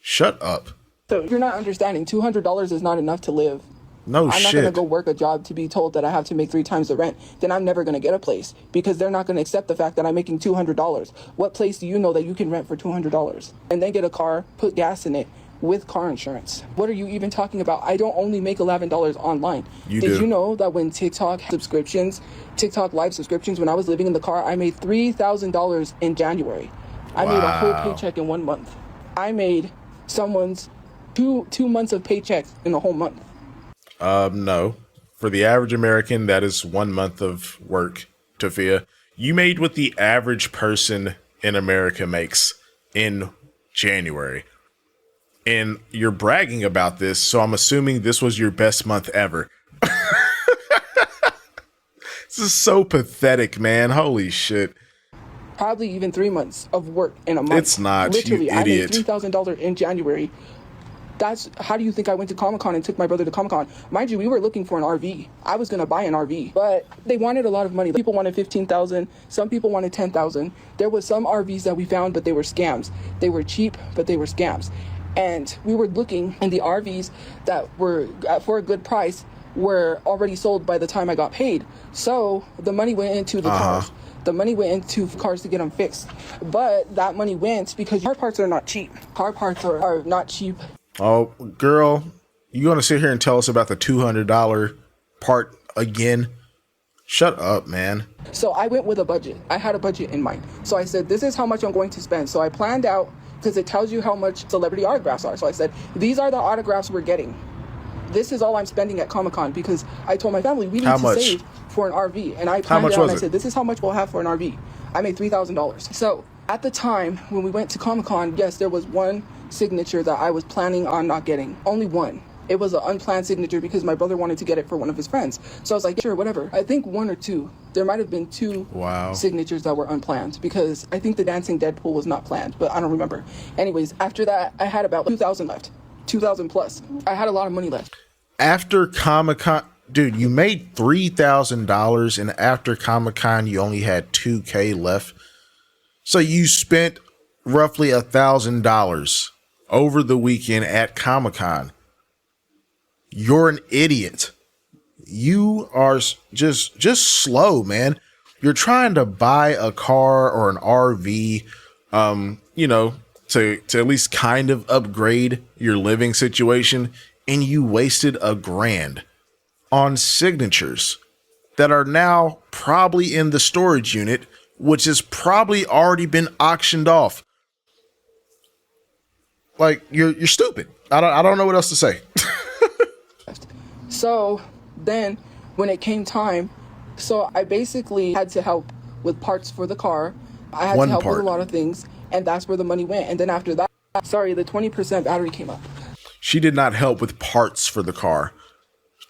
Shut up. so you're not understanding. $200 is not enough to live. No I'm shit. not going to go work a job to be told that I have to make 3 times the rent. Then I'm never going to get a place because they're not going to accept the fact that I'm making $200. What place do you know that you can rent for $200? And then get a car, put gas in it with car insurance. What are you even talking about? I don't only make $11 online. Did you know that when TikTok live subscriptions, when I was living in the car, I made $3,000 in January. I made a whole paycheck in 1 month. I made someone's two months of paychecks in a whole month. No. For the average American, that is 1 month of work, Tophia. You made what the average person in America makes in January. And you're bragging about this, so I'm assuming this was your best month ever. This is so pathetic, man. Holy shit. Probably even 3 months of work in a month. It's not, Literally, you I made idiot. $3,000 in January. How do you think I went to Comic-Con and took my brother to Comic-Con? Mind you, we were looking for an RV. I was going to buy an RV, but they wanted a lot of money. People wanted $15,000. Some people wanted $10,000. There was some RVs that we found, but they were scams. They were cheap, but they were scams. And we were looking, and the RVs that were for a good price were already sold by the time I got paid. So the money went into the cars. The money went into cars to get them fixed. But that money went because car parts are not cheap. Car parts are not cheap. Oh, girl, you gonna sit here and tell us about the $200 part again? Shut up, man. So I went with a budget. I had a budget in mind. So I said, this is how much I'm going to spend. So I planned out, because it tells you how much celebrity autographs are. So I said, these are the autographs we're getting. This is all I'm spending at Comic-Con, because I told my family we need to save for an RV. And I planned it out and I said, this is how much we'll have for an RV. I made $3,000. So at the time when we went to Comic-Con, yes, there was one signature that I was planning on not getting. Only one. It was an unplanned signature because my brother wanted to get it for one of his friends. So I was like, sure, whatever. I think 1 or 2. There might have been 2 signatures that were unplanned because I think the dancing Deadpool was not planned, but I don't remember. Anyways, after that, I had about $2,000 left. $2,000 plus. I had a lot of money left. After Comic-Con, dude, you made $3,000 and after Comic-Con you only had 2K left. So you spent roughly $1,000 over the weekend at Comic-Con. You're an idiot. You are just slow, man. You're trying to buy a car or an RV, to at least kind of upgrade your living situation, and you wasted $1,000 on signatures that are now probably in the storage unit, which has probably already been auctioned off. Like, you're stupid. I don't know what else to say. So then when it came time, so I basically had to help with parts for the car. I had to help with a lot of things, and that's where the money went. And then after that, the 20% battery came up. She did not help with parts for the car.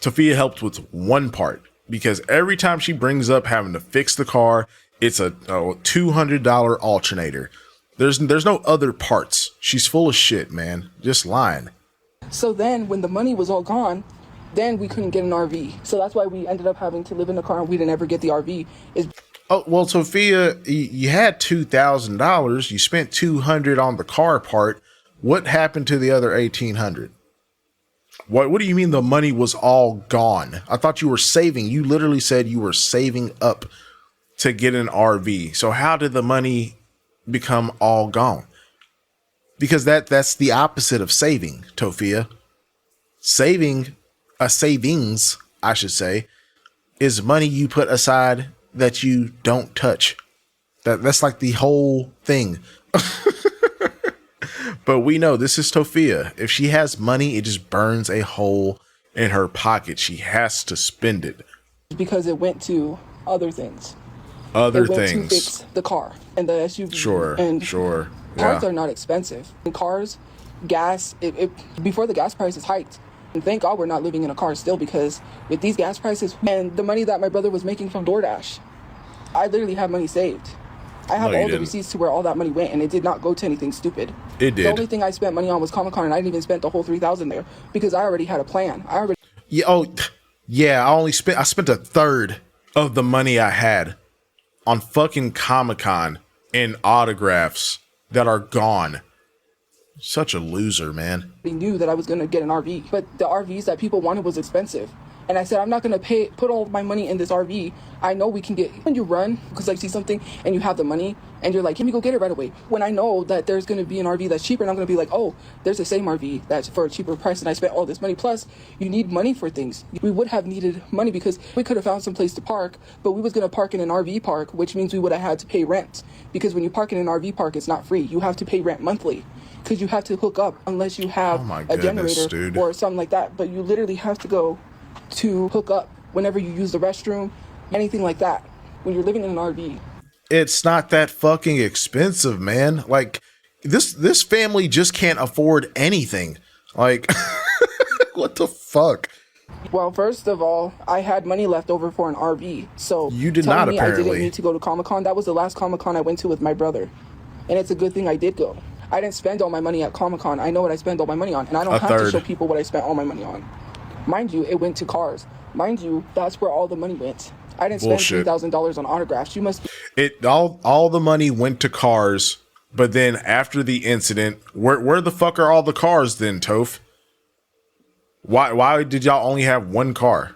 Tophia helped with one part, because every time she brings up having to fix the car, it's a $200 alternator. There's no other parts. She's full of shit, man. Just lying. So then when the money was all gone, then we couldn't get an RV. So that's why we ended up having to live in the car, and we didn't ever get the RV. Oh, well, Tophia, you had $2,000. You spent $200 on the car part. What happened to the other $1,800? What do you mean the money was all gone? I thought you were saving. You literally said you were saving up to get an RV. So how did the money become all gone? Because that's the opposite of saving, Tophia. Savings, I should say, is money you put aside that you don't touch. That's like the whole thing. But we know this is Tophia. If she has money, it just burns a hole in her pocket. She has to spend it. Because it went to other things. Other it went things. to fix the car and the SUV. Sure. Cars are not expensive. And cars, gas, before the gas prices hiked. And thank God we're not living in a car still, because with these gas prices and the money that my brother was making from DoorDash, I literally have money saved. I have all the receipts to where all that money went, and it did not go to anything stupid. It did. The only thing I spent money on was Comic-Con, and I didn't even spend the whole $3,000 there because I already had a plan. I spent a third of the money I had on fucking Comic-Con and autographs that are gone. Such a loser, man. They knew that I was going to get an RV, but the RVs that people wanted was expensive. And I said, I'm not going to put all my money in this RV. I know we can get, when you run, because I see something and you have the money and you're like, can we go get it right away? When I know that there's going to be an RV that's cheaper, and I'm going to be like, oh, there's the same RV that's for a cheaper price, and I spent all this money. Plus, you need money for things. We would have needed money because we could have found some place to park, but we was going to park in an RV park, which means we would have had to pay rent. Because when you park in an RV park, it's not free. You have to pay rent monthly. Because you have to hook up unless you have a generator or something like that. But you literally have to go to hook up whenever you use the restroom, anything like that, when you're living in an RV. It's not that fucking expensive, man. Like, this family just can't afford anything. Like, what the fuck? Well, first of all, I had money left over for an RV. So you did not, apparently. I didn't need to go to Comic-Con. That was the last Comic-Con I went to with my brother. And it's a good thing I did go. I didn't spend all my money at Comic-Con. I know what I spend all my money on, and I don't have to show people what I spent all my money on. Mind you, it went to cars. Mind you, that's where all the money went. I didn't spend $3,000 on autographs. You must. All the money went to cars, but then after the incident, where the fuck are all the cars then, Toph? Why did y'all only have one car?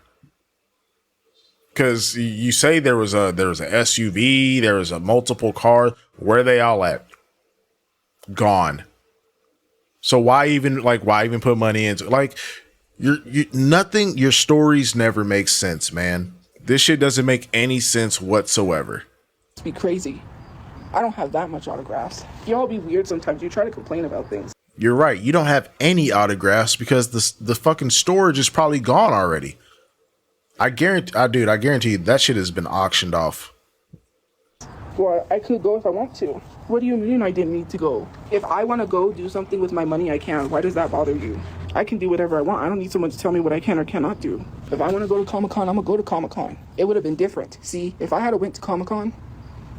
Because you say there was a SUV, there was a multiple cars. Where are they all at? Gone. So why even put money into, like, nothing? Your stories never make sense, man. This shit doesn't make any sense whatsoever. It's be crazy. I don't have that much autographs. Y'all be weird sometimes. You try to complain about things. You're right. You don't have any autographs because the fucking storage is probably gone already. I guarantee you that shit has been auctioned off. Well, I could go if I want to. What do you mean I didn't need to go? If I want to go do something with my money, I can. Why does that bother you? I can do whatever I want. I don't need someone to tell me what I can or cannot do. If I want to go to Comic-Con, I'm going to go to Comic-Con. It would have been different. See, if I had went to Comic-Con,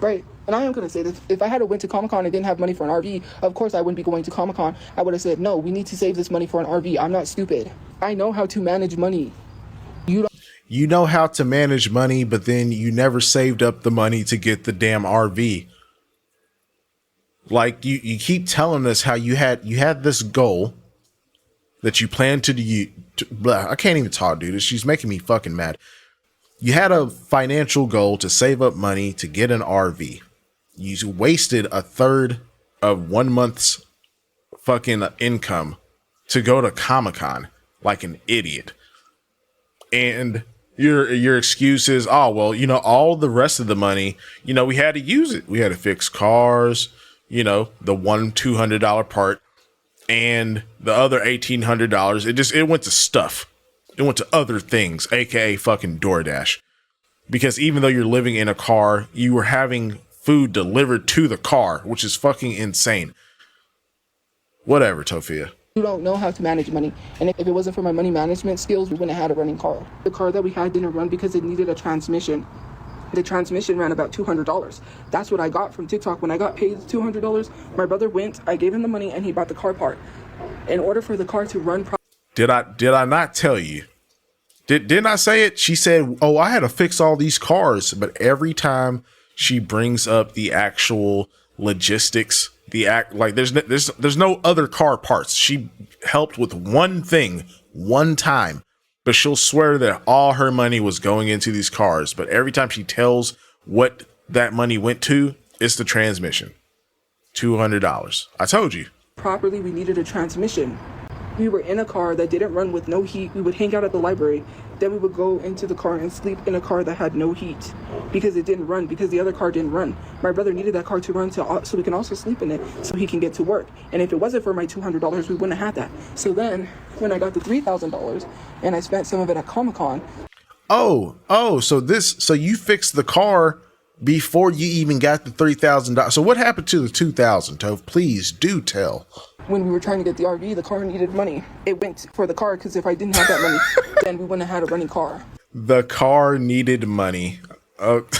right, and I am going to say this, if I had went to Comic-Con and didn't have money for an RV, of course I wouldn't be going to Comic-Con. I would have said, no, we need to save this money for an RV. I'm not stupid. I know how to manage money. You know how to manage money, but then you never saved up the money to get the damn RV. Like you keep telling us how you had this goal that you planned to do. I can't even talk, dude. She's making me fucking mad. You had a financial goal to save up money to get an RV. You wasted a third of 1 month's fucking income to go to Comic-Con like an idiot. And your excuse is, oh, well, you know, all the rest of the money, you know, we had to use it. We had to fix cars, you know, the $200 part and the other $1,800. It went to stuff. It went to other things, aka fucking DoorDash. Because even though you're living in a car, you were having food delivered to the car, which is fucking insane. Whatever, Tophia. You don't know how to manage money. And if it wasn't for my money management skills, we wouldn't have had a running car. The car that we had didn't run because it needed a transmission. The transmission ran about $200. That's what I got from TikTok. When I got paid $200, my brother went, I gave him the money, and he bought the car part. In order for the car to run Did I not tell you? Didn't I say it? She said, oh, I had to fix all these cars. But every time she brings up the actual logistics, there's no other car parts. She helped with one thing, one time, but she'll swear that all her money was going into these cars. But every time she tells what that money went to, it's the transmission. $200. I told you. Properly, we needed a transmission. We were in a car that didn't run with no heat. We would hang out at the library. Then we would go into the car and sleep in a car that had no heat because it didn't run, because the other car didn't run. My brother needed that car to run so we can also sleep in it so he can get to work. And if it wasn't for my $200, we wouldn't have had that. So then when I got the $3,000 and I spent some of it at Comic-Con. So you fixed the car before you even got the $3,000. So what happened to the $2,000, Toph? Please do tell. When we were trying to get the RV, the car needed money. It went for the car because if I didn't have that money, then we wouldn't have had a running car. The car needed money. Like,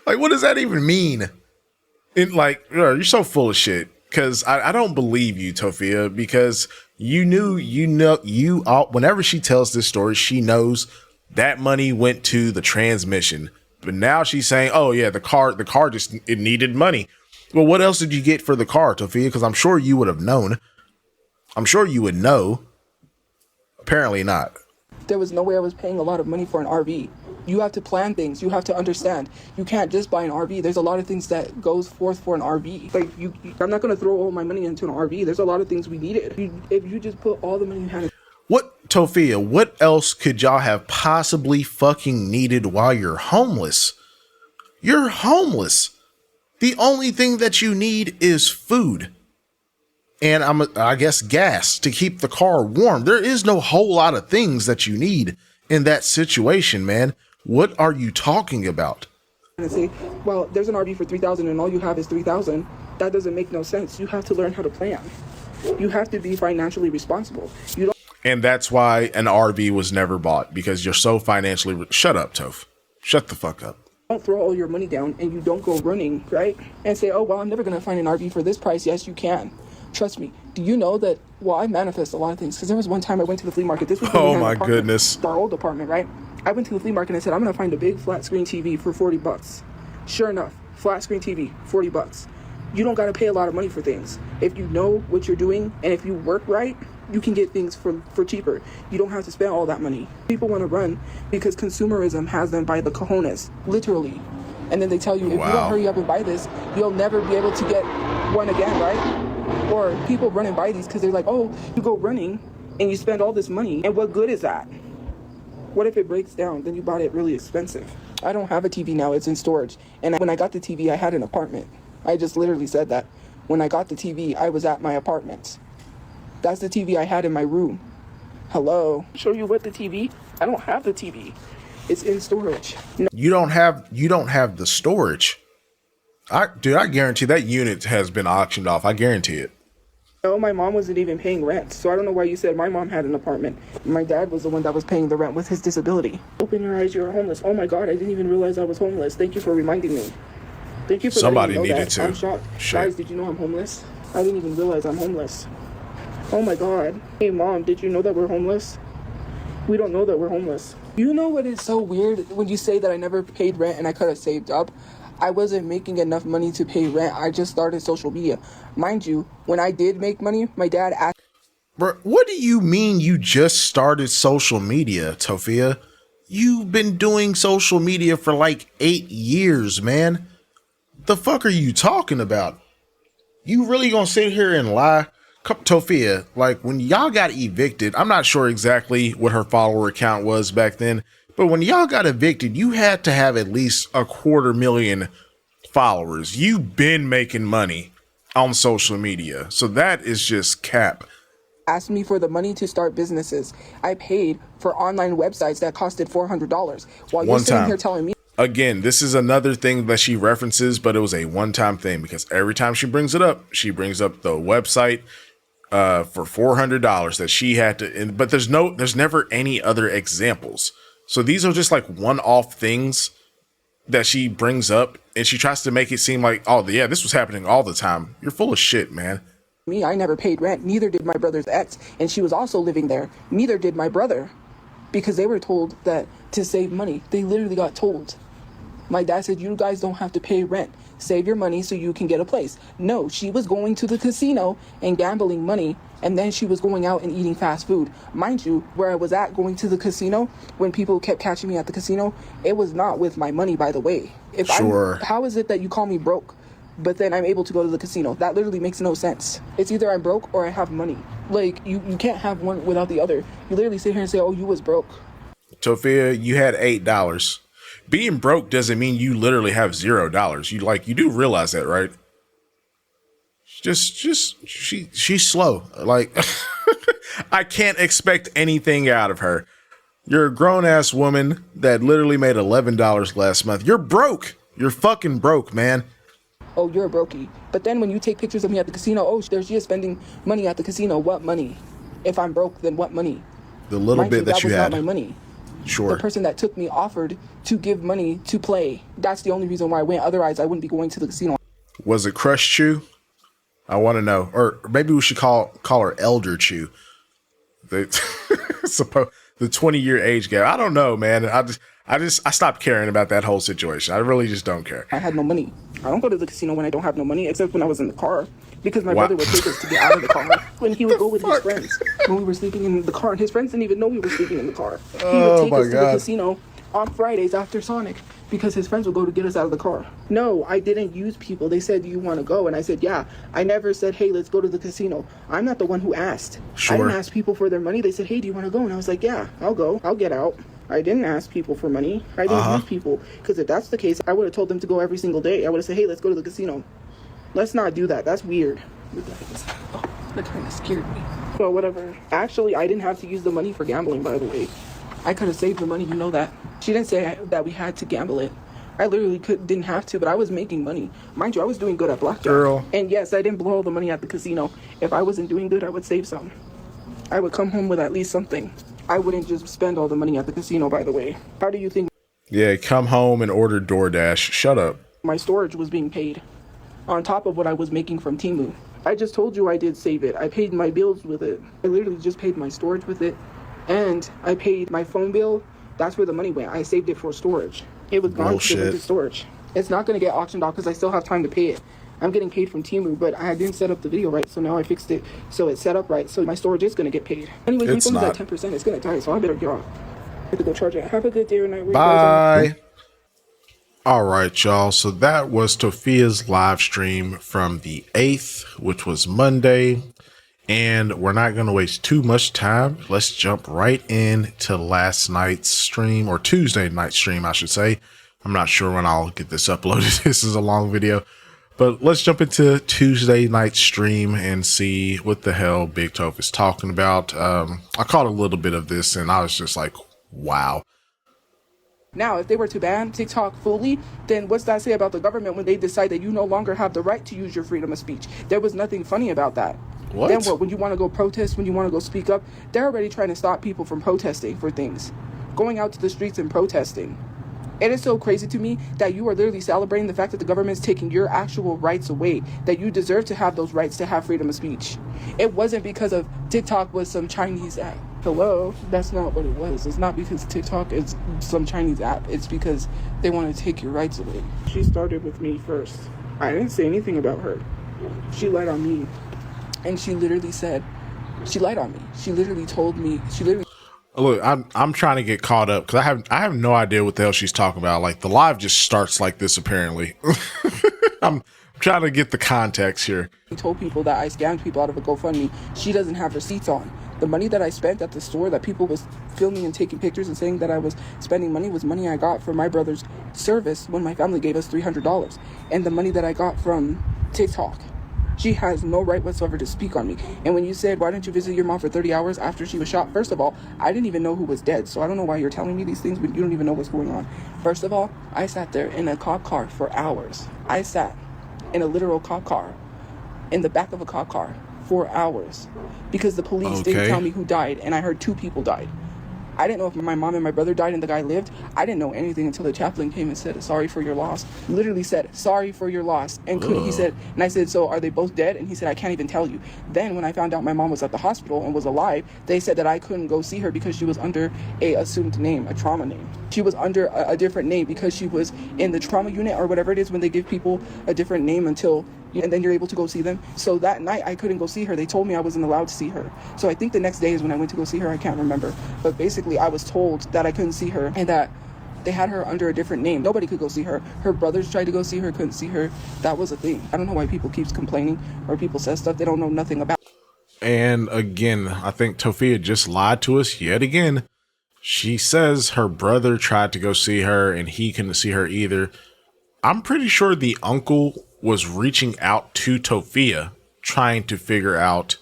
what does that even mean? You're so full of shit. Because I don't believe you, Tophia, because whenever she tells this story, she knows that money went to the transmission. But now she's saying, oh yeah, the car just, it needed money. Well, what else did you get for the car, Tophia? Because I'm sure you would have known. I'm sure you would know. Apparently not. There was no way I was paying a lot of money for an RV. You have to plan things. You have to understand. You can't just buy an RV. There's a lot of things that goes forth for an RV. I'm not going to throw all my money into an RV. There's a lot of things we needed. If you just put all the money you had. What, Tophia, what else could y'all have possibly fucking needed while you're homeless? You're homeless. The only thing that you need is food. And I guess gas to keep the car warm. There is no whole lot of things that you need in that situation, man. What are you talking about? And say, well, there's an RV for $3,000 and all you have is $3,000. That doesn't make no sense. You have to learn how to plan. You have to be financially responsible. And that's why an RV was never bought, because you're so financially. Shut up, Toph. Shut the fuck up. Don't throw all your money down and you don't go running, right? And say, oh, well, I'm never going to find an RV for this price. Yes, you can. Trust me. Do you know that, well, I manifest a lot of things. Because there was one time I went to the flea market. This was oh my goodness. Our old apartment, right? I went to the flea market and I said, I'm going to find a big flat screen TV for $40. Sure enough, flat screen TV, $40. You don't got to pay a lot of money for things. If you know what you're doing and if you work right, you can get things for cheaper. You don't have to spend all that money. People want to run because consumerism has them by the cojones, literally. And then they tell you, if you don't hurry up and buy this, you'll never be able to get one again, right? Or people run and buy these because they're like, oh, you go running and you spend all this money. And what good is that? What if it breaks down? Then you bought it really expensive. I don't have a TV now. It's in storage. And when I got the TV, I had an apartment. I just literally said that. When I got the TV, I was at my apartment. That's the TV I had in my room. Hello. Show you what the TV? I don't have the TV. It's in storage. No. You don't have the storage. I guarantee that unit has been auctioned off. I guarantee it. No, my mom wasn't even paying rent. So I don't know why you said my mom had an apartment. My dad was the one that was paying the rent with his disability. Open your eyes, you're homeless. Oh my God, I didn't even realize I was homeless. Thank you for reminding me. Thank you for somebody letting me know needed that. to. I'm shocked. Shit. Guys, did you know I'm homeless? I didn't even realize I'm homeless. Oh my God. Hey Mom, did you know that we're homeless? We don't know that we're homeless. You know what is so weird when you say that I never paid rent and I could have saved up? I wasn't making enough money to pay rent. I just started social media. Mind you, when I did make money, my dad asked. Bro, what do you mean you just started social media, Tophia? You've been doing social media for like 8 years, man. The fuck are you talking about? You really gonna sit here and lie? Tophia, like when y'all got evicted, I'm not sure exactly what her follower count was back then, but when y'all got evicted, you had to have at least 250,000 followers. You've been making money on social media, so that is just cap. Asked me for the money to start businesses. I paid for online websites that costed $400 while you're sitting here telling me. Again, this is another thing that she references, but it was a one-time thing because every time she brings it up, she brings up the website for $400 that she had to, but there's never any other examples. So these are just like one-off things that she brings up, and she tries to make it seem like, oh yeah, this was happening all the time. You're full of shit, man. Me, I never paid rent. Neither did my brother's ex, and she was also living there. Neither did my brother, because they were told that to save money. They literally got told. My dad said, you guys don't have to pay rent. Save your money so you can get a place. No, she was going to the casino and gambling money, and then she was going out and eating fast food. Mind you, where I was at going to the casino, when people kept catching me at the casino, it was not with my money, by the way. How is it that you call me broke, but then I'm able to go to the casino? That literally makes no sense. It's either I'm broke or I have money. Like, you can't have one without the other. You literally sit here and say, oh, you was broke. Tophia, you had $8. Being broke doesn't mean you literally have $0. You do realize that, right? She's slow. Like, I can't expect anything out of her. You're a grown ass woman that literally made $11 last month. You're broke. You're fucking broke, man. Oh, you're a brokey. But then when you take pictures of me at the casino, oh, there she is spending money at the casino. What money? If I'm broke, then what money? The little bit that you had. That was not my money. Sure. The person that took me offered to give money to play. That's the only reason why I went. Otherwise, I wouldn't be going to the casino. Was it Crush Chew? I want to know. Or maybe we should call her Elder Chew. The 20-year age gap. I don't know, man. I stopped caring about that whole situation. I really just don't care. I had no money. I don't go to the casino when I don't have no money, except when I was in the car. Because my brother would take us to get out of the car when he would go with his friends. When we were sleeping in the car, and his friends didn't even know we were sleeping in the car. He would take us to the casino on Fridays after Sonic because his friends would go to get us out of the car. No, I didn't use people. They said, do you want to go? And I said, yeah. I never said, hey, let's go to the casino. I'm not the one who asked. Sure. I didn't ask people for their money. They said, hey, do you want to go? And I was like, yeah, I'll go. I'll get out. I didn't ask people for money. I didn't use people. Because if that's the case, I would have told them to go every single day. I would have said, hey, let's go to the casino. Let's not do that. That's weird. Oh, that kind of scared me. Well, whatever. Actually, I didn't have to use the money for gambling, by the way. I could have saved the money, you know that. She didn't say that we had to gamble it. I literally didn't have to, but I was making money. Mind you, I was doing good at blackjack. Girl. And yes, I didn't blow all the money at the casino. If I wasn't doing good, I would save some. I would come home with at least something. I wouldn't just spend all the money at the casino, by the way. How do you think? Yeah, come home and order DoorDash. Shut up. My storage was being paid on top of what I was making from Temu. I just told you I did save it. I paid my bills with it. I literally just paid my storage with it. And I paid my phone bill. That's where the money went. I saved it for storage. It was gone to into storage. It's not going to get auctioned off because I still have time to pay it. I'm getting paid from Temu, but I didn't set up the video right, so now I fixed it so it's set up right, so my storage is going to get paid. Anyway, my phone's at 10%. It's going to die, so I better get off. I have to go charge it. Have a good day or night. Bye. All right, y'all. So that was Tophia's live stream from the 8th, which was Monday. And we're not going to waste too much time. Let's jump right into last night's stream, or Tuesday night stream, I should say. I'm not sure when I'll get this uploaded. This is a long video. But let's jump into Tuesday night stream and see what the hell Big Toph is talking about. I caught a little bit of this and I was just like, wow. Now, if they were to ban TikTok fully, then what's that say about the government when they decide that you no longer have the right to use your freedom of speech? There was nothing funny about that. What? Then what? When you want to go protest, when you want to go speak up, they're already trying to stop people from protesting for things. Going out to the streets and protesting. It is so crazy to me that you are literally celebrating the fact that the government is taking your actual rights away, that you deserve to have those rights to have freedom of speech. It wasn't because of TikTok was some Chinese app. Hello, that's not what it was. It's not because TikTok is some Chinese app. It's because they want to take your rights away. She started with me first. I didn't say anything about her. She lied on me. And she literally said, she lied on me. She literally told me, she literally... Look, I'm trying to get caught up because I have no idea what the hell she's talking about. Like the live just starts like this apparently. I'm trying to get the context here. She told people that I scammed people out of a GoFundMe. She doesn't have receipts on. The money that I spent at the store that people was filming and taking pictures and saying that I was spending money was money I got from my brother's service when my family gave us $300. And the money that I got from TikTok. She has no right whatsoever to speak on me. And when you said, why didn't you visit your mom for 30 hours after she was shot? First of all, I didn't even know who was dead. So I don't know why you're telling me these things when you don't even know what's going on. First of all, I sat there in a cop car for hours. I sat in a literal cop car, in the back of a cop car for hours because the police didn't tell me who died. And I heard 2 people died. I didn't know if my mom and my brother died and the guy lived. I didn't know anything until the chaplain came and said, sorry for your loss. Literally said, sorry for your loss. And he said, and I said, so are they both dead? And he said, I can't even tell you. Then when I found out my mom was at the hospital and was alive, they said that I couldn't go see her because she was under a assumed name, a trauma name. She was under a different name because she was in the trauma unit or whatever it is when they give people a different name until and then you're able to go see them. So that night I couldn't go see her. They told me I wasn't allowed to see her. So I think the next day is when I went to go see her. I can't remember. But basically I was told that I couldn't see her and that they had her under a different name. Nobody could go see her. Her brothers tried to go see her, couldn't see her. That was a thing. I don't know why people keeps complaining or people say stuff they don't know nothing about. And again, I think Tophia just lied to us yet again. She says her brother tried to go see her and he couldn't see her either. I'm pretty sure the uncle was reaching out to Tophia trying to figure out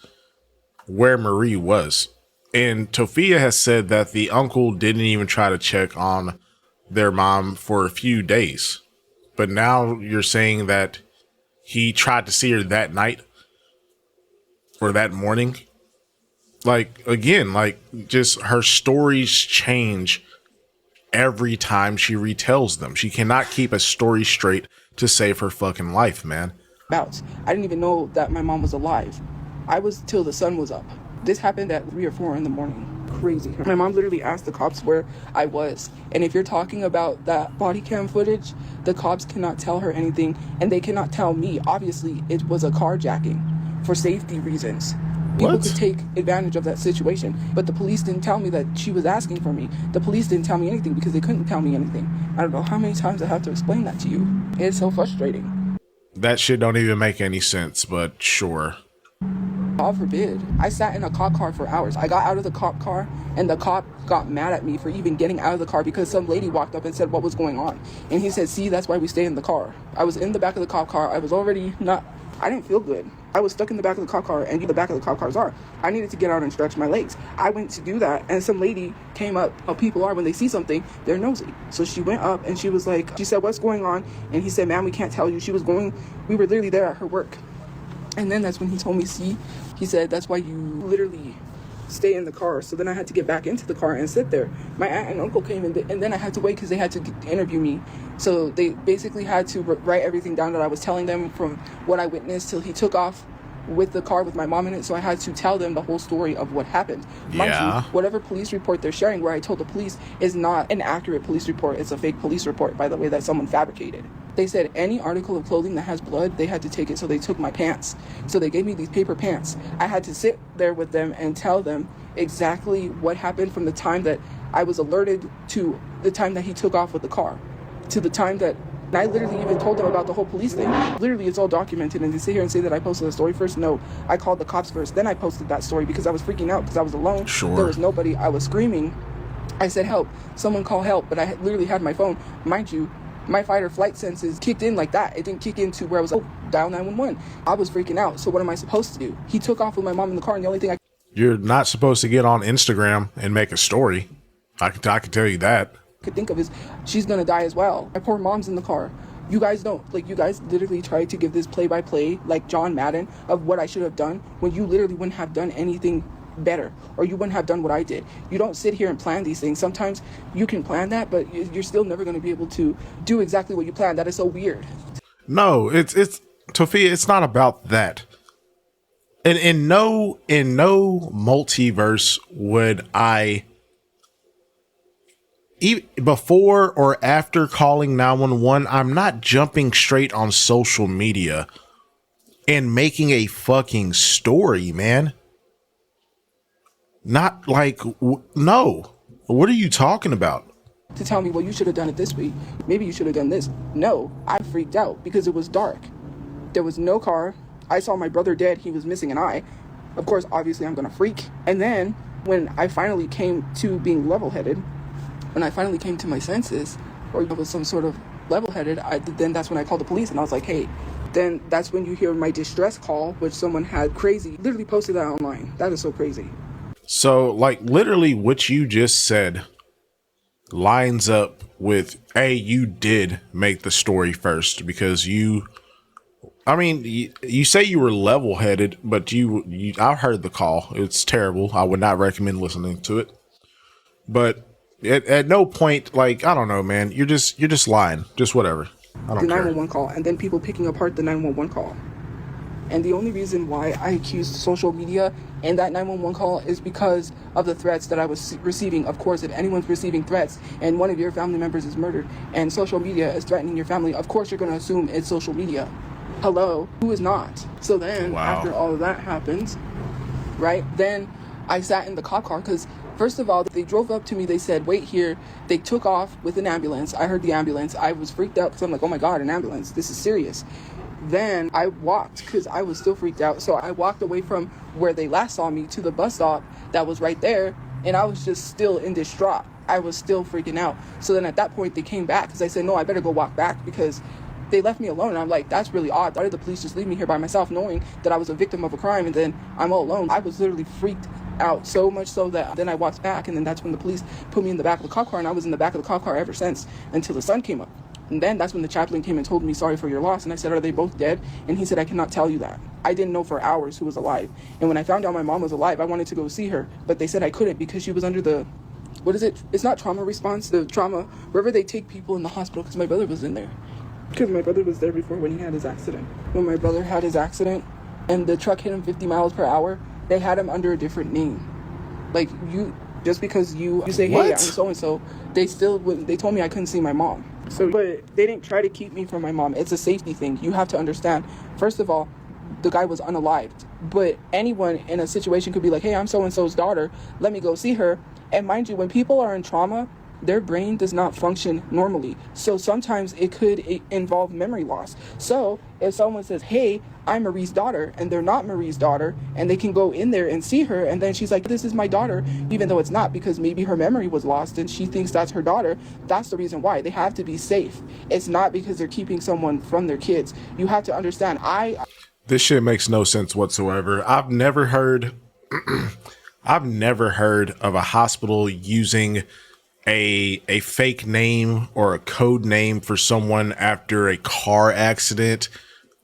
where Marie was. And Tophia has said that the uncle didn't even try to check on their mom for a few days. But now you're saying that he tried to see her that night or that morning. Like, again, like just her stories change every time she retells them. She cannot keep a story straight to save her fucking life, man. I didn't even know that my mom was alive. I was till the sun was up. This happened at 3 or 4 in the morning. Crazy. My mom literally asked the cops where I was. And if you're talking about that body cam footage, the cops cannot tell her anything. And they cannot tell me. Obviously, it was a carjacking for safety reasons. People could take advantage of that situation. But the police didn't tell me that she was asking for me. The police didn't tell me anything because they couldn't tell me anything. I don't know how many times I have to explain that to you. It's so frustrating. That shit don't even make any sense, but sure. God forbid. I sat in a cop car for hours. I got out of the cop car and the cop got mad at me for even getting out of the car because some lady walked up and said what was going on. And he said, see, that's why we stay in the car. I was in the back of the cop car. I was already I didn't feel good. I was stuck in the back of the cop car, and the back of the cop cars are. I needed to get out and stretch my legs. I went to do that, and some lady came up. How people are when they see something, they're nosy. So she went up, and she was like, she said, what's going on? And he said, ma'am, we can't tell you. We were literally there at her work. And then that's when he told me, see, he said, that's why you literally stay in the car. So then I had to get back into the car and sit there. My aunt and uncle came in, and then I had to wait because they had to interview me. So they basically had to write everything down that I was telling them from what I witnessed till he took off with the car with my mom in it. So I had to tell them the whole story of what happened. Mind you, whatever police report they're sharing where I told the police is not an accurate police report. It's a fake police report, by the way, that someone fabricated. They said any article of clothing that has blood, they had to take it. So they took my pants. So they gave me these paper pants. I had to sit there with them and tell them exactly what happened from the time that I was alerted to the time that he took off with the car to the time that, and I literally even told them about the whole police thing. Literally, it's all documented. And to sit here and say that I posted a story first, no. I called the cops first. Then I posted that story because I was freaking out because I was alone. Sure. There was nobody. I was screaming. I said, help. Someone call help. But I literally had my phone. Mind you, my fight or flight senses kicked in like that. It didn't kick into where I was like, oh, dial 911. I was freaking out. So what am I supposed to do? He took off with my mom in the car, and the only thing You're not supposed to get on Instagram and make a story. I can tell you that. could think of is she's gonna die as well. My poor mom's in the car. You guys don't, like, you guys literally tried to give this play-by-play like John Madden of what I should have done when you literally wouldn't have done anything better, or you wouldn't have done what I did. You don't sit here and plan these things. Sometimes you can plan that, but you're still never going to be able to do exactly what you planned. That is so weird. No, it's Tophia, it's not about that. in no multiverse would I, even before or after calling 911, I'm not jumping straight on social media and making a fucking story, man. Not like, no. What are you talking about? To tell me, well, you should have done it this way. Maybe you should have done this. No, I freaked out because it was dark. There was no car. I saw my brother dead. He was missing an eye. Of course, obviously, I'm going to freak. And then when I finally came to being level-headed, when I finally came to my senses, or was some sort of level-headed, then that's when I called the police and I was like, hey, then that's when you hear my distress call, which someone had crazy, literally posted that online. That is so crazy. So, like, literally what you just said lines up with, hey, you did make the story first because you say you were level-headed, but I heard the call. It's terrible. I would not recommend listening to it. But at no point, like, I don't know, man, you're just lying. Just whatever. I don't care. The 911 call, and then people picking apart the 911 call. And the only reason why I accused social media and that 911 call is because of the threats that I was receiving. Of course, if anyone's receiving threats and one of your family members is murdered and social media is threatening your family, of course you're going to assume it's social media. Hello, who is not? So then, After all of that happens, right, then I sat in the cop car because, first of all, they drove up to me. They said, wait here. They took off with an ambulance. I heard the ambulance. I was freaked out because I'm like, oh my God, an ambulance. This is serious. Then I walked because I was still freaked out. So I walked away from where they last saw me to the bus stop that was right there. And I was just still in distraught. I was still freaking out. So then at that point, they came back because I said, no, I better go walk back because they left me alone. And I'm like, that's really odd. Why did the police just leave me here by myself knowing that I was a victim of a crime and then I'm all alone? I was literally freaked out so much so that then I walked back and then that's when the police put me in the back of the cop car and I was in the back of the cop car ever since until the sun came up. And then that's when the chaplain came and told me, sorry for your loss. And I said, are they both dead? And he said, I cannot tell you that. I didn't know for hours who was alive. And when I found out my mom was alive, I wanted to go see her. But they said I couldn't because she was under the, what is it? It's not trauma response, the trauma, wherever they take people in the hospital because my brother was in there. Because my brother was there before when he had his accident. When my brother had his accident and the truck hit him 50 miles per hour, they had him under a different name. Like just because you say, hey, I'm so-and-so, they told me I couldn't see my mom. So, but they didn't try to keep me from my mom. It's a safety thing. You have to understand. First of all, the guy was unalived. But anyone in a situation could be like, hey, I'm so-and-so's daughter. Let me go see her. And mind you, when people are in trauma, their brain does not function normally. So sometimes it could involve memory loss. So if someone says, hey, I'm Marie's daughter, and they're not Marie's daughter, and they can go in there and see her, and then she's like, this is my daughter, even though it's not, because maybe her memory was lost and she thinks that's her daughter. That's the reason why. They have to be safe. It's not because they're keeping someone from their kids. You have to understand, this shit makes no sense whatsoever. I've never heard of a hospital using a fake name or a code name for someone after a car accident,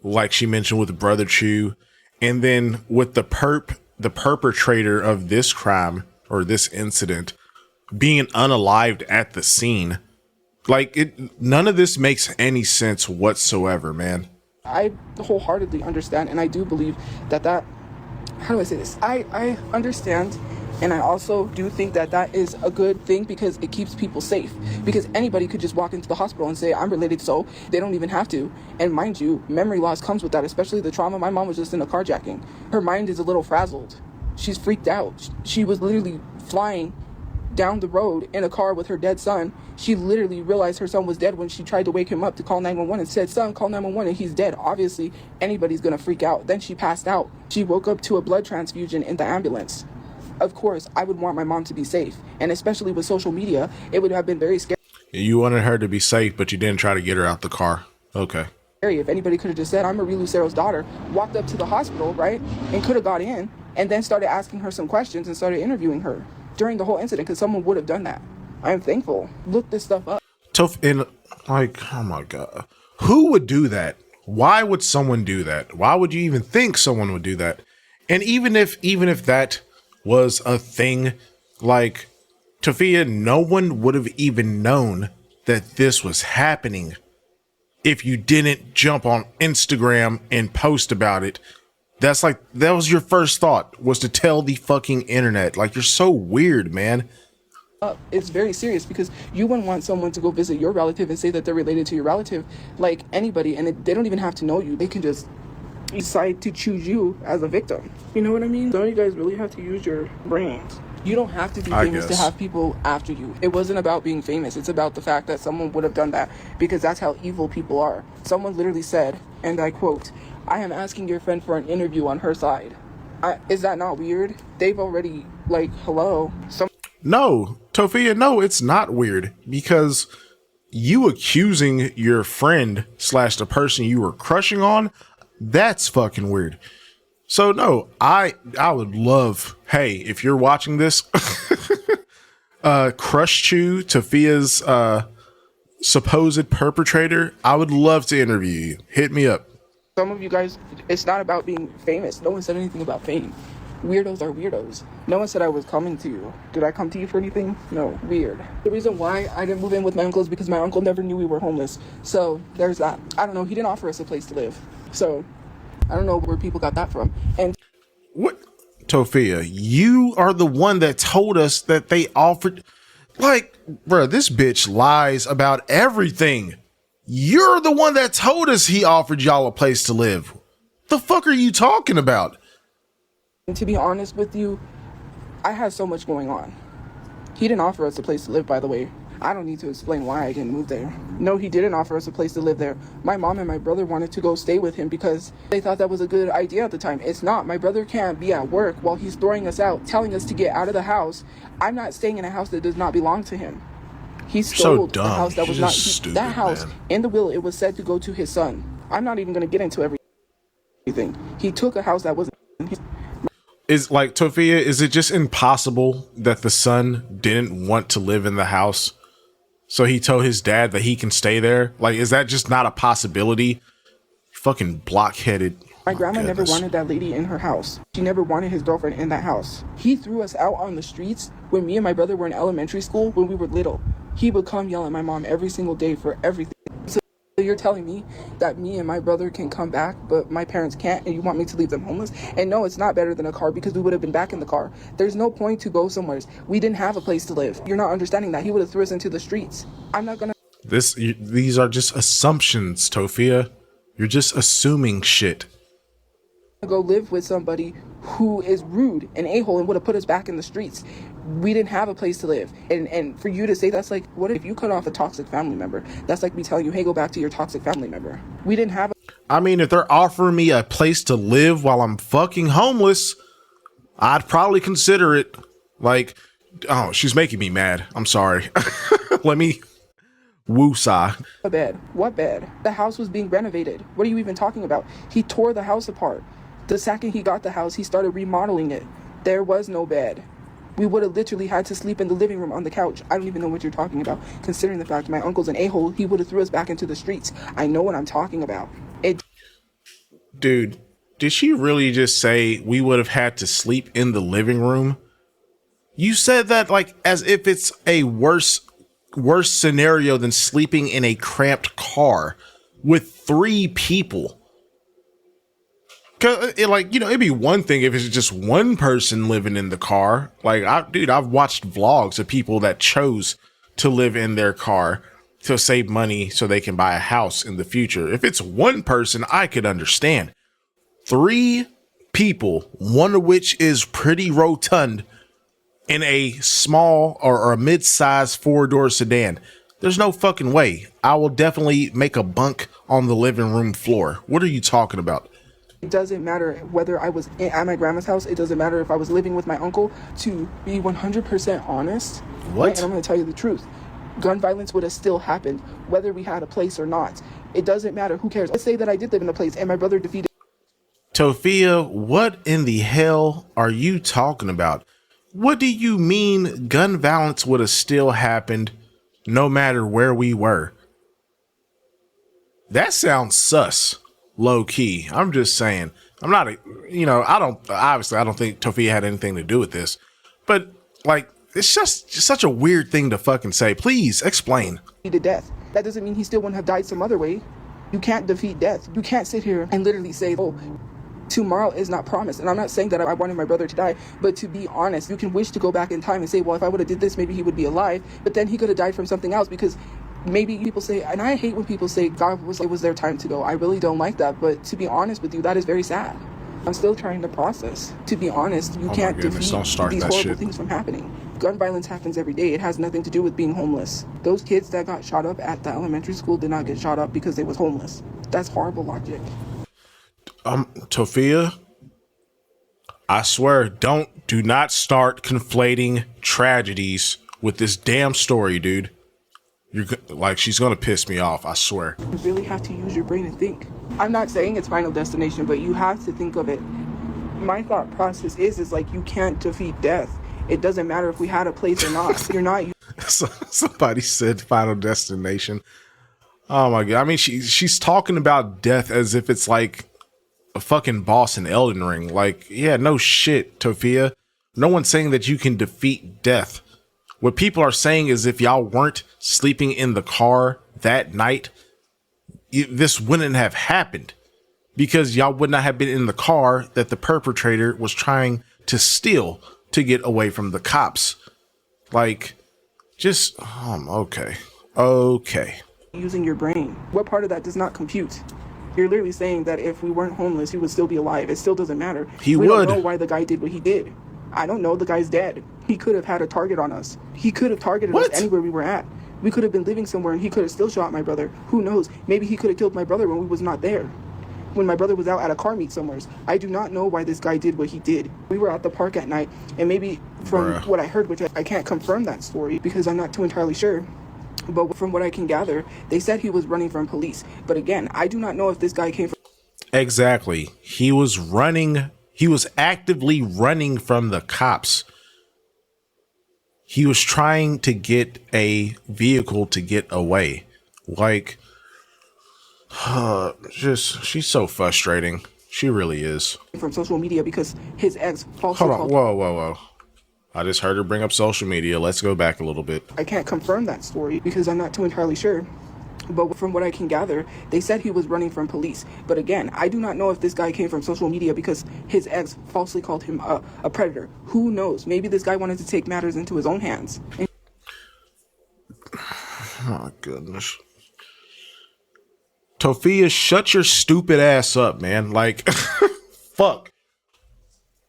like she mentioned with Brother Chu, and then with the perpetrator of this crime or this incident being unalived at the scene. Like, none of this makes any sense whatsoever, man. I wholeheartedly understand, and I do believe that how do I say this? I understand. And I also do think that is a good thing because it keeps people safe. Because anybody could just walk into the hospital and say, I'm related, so they don't even have to. And mind you, memory loss comes with that, especially the trauma. My mom was just in a carjacking. Her mind is a little frazzled. She's freaked out. She was literally flying down the road in a car with her dead son. She literally realized her son was dead when she tried to wake him up to call 911 and said, son, call 911 and he's dead. Obviously, anybody's going to freak out. Then she passed out. She woke up to a blood transfusion in the ambulance. Of course, I would want my mom to be safe. And especially with social media, it would have been very scary. You wanted her to be safe, but you didn't try to get her out the car. Okay. If anybody could have just said, I'm Marie Lucero's daughter, walked up to the hospital, right, and could have got in, and then started asking her some questions and started interviewing her during the whole incident, because someone would have done that. I am thankful. Look this stuff up. And like, oh my God. Who would do that? Why would someone do that? Why would you even think someone would do that? And even if that was a thing, like, Tophia, no one would have even known that this was happening if you didn't jump on Instagram and post about it That's like, that was your first thought, was to tell the fucking internet. Like, you're so weird, man. It's very serious because you wouldn't want someone to go visit your relative and say that they're related to your relative, like anybody, and they don't even have to know you. They can just decide to choose you as a victim. You know what I mean? Don't you guys really have to use your brains? You don't have to be famous to have people after you. It wasn't about being famous. It's about the fact that someone would have done that because that's how evil people are. Someone literally said, and I quote, "I am asking your friend for an interview on her side." Is that not weird? They've already, like, hello. No, Tophia, no, it's not weird, because you accusing your friend slash the person you were crushing on, that's fucking weird. So no, I would love, hey, if you're watching this, Crushchu, Tophia's supposed perpetrator, I would love to interview you. Hit me up. Some of you guys, it's not about being famous. No one said anything about fame. Weirdos are weirdos. No one said I was coming to you. Did I come to you for anything? No. Weird. The reason why I didn't move in with my uncle is because my uncle never knew we were homeless. So there's that. I don't know. He didn't offer us a place to live. So I don't know where people got that from. And what? Tophia, you are the one that told us that they offered. Like, bruh, this bitch lies about everything. You're the one that told us he offered y'all a place to live. The fuck are you talking about? to be honest with you, I had so much going on. He didn't offer us a place to live, by the way. I don't need to explain why I didn't move there. No, he didn't offer us a place to live there. My mom and my brother wanted to go stay with him because they thought that was a good idea at the time. It's not. My brother can't be at work while he's throwing us out, telling us to get out of the house. I'm not staying in a house that does not belong to him. He stole the house that was not stupid, that house, man. In the will, it was said to go to his son. I'm not even going to get into everything. He took a house that wasn't. Is like, Tophia, is it just impossible that the son didn't want to live in the house? So he told his dad that he can stay there? Like, is that just not a possibility? Fucking blockheaded. My grandma never wanted that lady in her house. She never wanted his girlfriend in that house. He threw us out on the streets when me and my brother were in elementary school when we were little. He would come yell at my mom every single day for everything. So you're telling me that me and my brother can come back, but my parents can't, and you want me to leave them homeless? And no, it's not better than a car because we would have been back in the car. There's no point to go somewhere. We didn't have a place to live. You're not understanding that. He would have threw us into the streets. I'm not gonna... These are just assumptions, Tophia. You're just assuming shit. Go live with somebody who is rude and a-hole and would have put us back in the streets. We didn't have a place to live, and for you to say that's like, what if you cut off a toxic family member? That's like me telling you, hey, go back to your toxic family member. We didn't have I mean, if they're offering me a place to live while I'm fucking homeless, I'd probably consider it. Like, oh, she's making me mad. I'm sorry. Let me woosah. A bed. What bed? The house was being renovated. What are you even talking about? He tore the house apart. The second he got the house, he started remodeling it. There was no bed. We would have literally had to sleep in the living room on the couch. I don't even know what you're talking about. Considering the fact my uncle's an a-hole, he would have threw us back into the streets. I know what I'm talking about. Dude, did she really just say we would have had to sleep in the living room? You said that like as if it's a worse scenario than sleeping in a cramped car with 3 people. Cause it'd be one thing if it's just one person living in the car. Like, I've watched vlogs of people that chose to live in their car to save money so they can buy a house in the future. If it's one person, I could understand. 3 people, one of which is pretty rotund, in a small or a mid-sized 4-door sedan. There's no fucking way. I will definitely make a bunk on the living room floor. What are you talking about? It doesn't matter whether I was at my grandma's house. It doesn't matter if I was living with my uncle. To be 100% honest, what? And I'm going to tell you the truth. Gun violence would have still happened, whether we had a place or not. It doesn't matter. Who cares? Let's say that I did live in a place and my brother defeated. Tophia, what in the hell are you talking about? What do you mean gun violence would have still happened no matter where we were? That sounds sus. Low key. I'm just saying. I'm not, I don't think Tophia had anything to do with this, but like, it's just such a weird thing to fucking say. Please explain. To death. That doesn't mean he still wouldn't have died some other way. You can't defeat death. You can't sit here and literally say, oh, Tomorrow is not promised. And I'm not saying that I wanted my brother to die, but to be honest, you can wish to go back in time and say, well, if I would have did this, maybe he would be alive. But then he could have died from something else, because maybe people say, and I hate when people say God was, it was their time to go. I really don't like that. But to be honest with you, that is very sad. I'm still trying to process. To be honest, you can't defeat these horrible things from happening. Gun violence happens every day. It has nothing to do with being homeless. Those kids that got shot up at the elementary school did not get shot up because they was homeless. That's horrible logic. Tophia, I swear, do not start conflating tragedies with this damn story, dude. You're like, she's gonna piss me off, I swear. You really have to use your brain and think. I'm not saying it's Final Destination, but you have to think of it. My thought process is like, you can't defeat death. It doesn't matter if we had a place or not. You're not. Somebody said Final Destination. Oh my god! I mean, she's talking about death as if it's like a fucking boss in Elden Ring. Like, yeah, no shit, Tophia. No one's saying that you can defeat death. What people are saying is, if y'all weren't sleeping in the car that night, this wouldn't have happened, because y'all would not have been in the car that the perpetrator was trying to steal to get away from the cops. Like, just, okay. Using your brain. What part of that does not compute? You're literally saying that if we weren't homeless, he would still be alive. It still doesn't matter. We don't know why the guy did what he did. I don't know. The guy's dead. He could have had a target on us. He could have targeted us anywhere we were at. We could have been living somewhere and he could have still shot my brother. Who knows? Maybe he could have killed my brother when we was not there. When my brother was out at a car meet somewhere. I do not know why this guy did what he did. We were at the park at night, and maybe from what I heard, which I can't confirm that story because I'm not too entirely sure, but from what I can gather, they said he was running from police. But again, I do not know if this guy came from... Exactly. He was running. He was actively running from the cops. He was trying to get a vehicle to get away. Like, she's so frustrating. She really is. From social media because his ex falsely called... Whoa. I just heard her bring up social media. Let's go back a little bit. I can't confirm that story because I'm not too entirely sure. But from what I can gather, they said he was running from police. But again, I do not know if this guy came from social media because his ex falsely called him a predator. Who knows? Maybe this guy wanted to take matters into his own hands. Oh, goodness. Tophia, shut your stupid ass up, man. Like, fuck.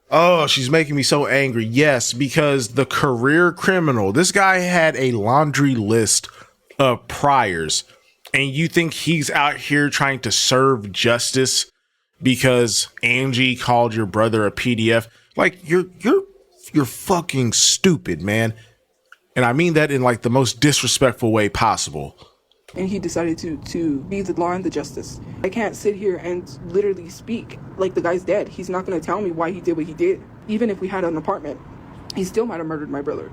Oh, she's making me so angry. Yes, because the career criminal, this guy had a laundry list of priors. And you think he's out here trying to serve justice because Angie called your brother a PDF? Like, you're fucking stupid, man. And I mean that in like the most disrespectful way possible. And he decided to be the law and the justice. I can't sit here and literally speak like the guy's dead. He's not going to tell me why he did what he did. Even if we had an apartment, he still might have murdered my brother.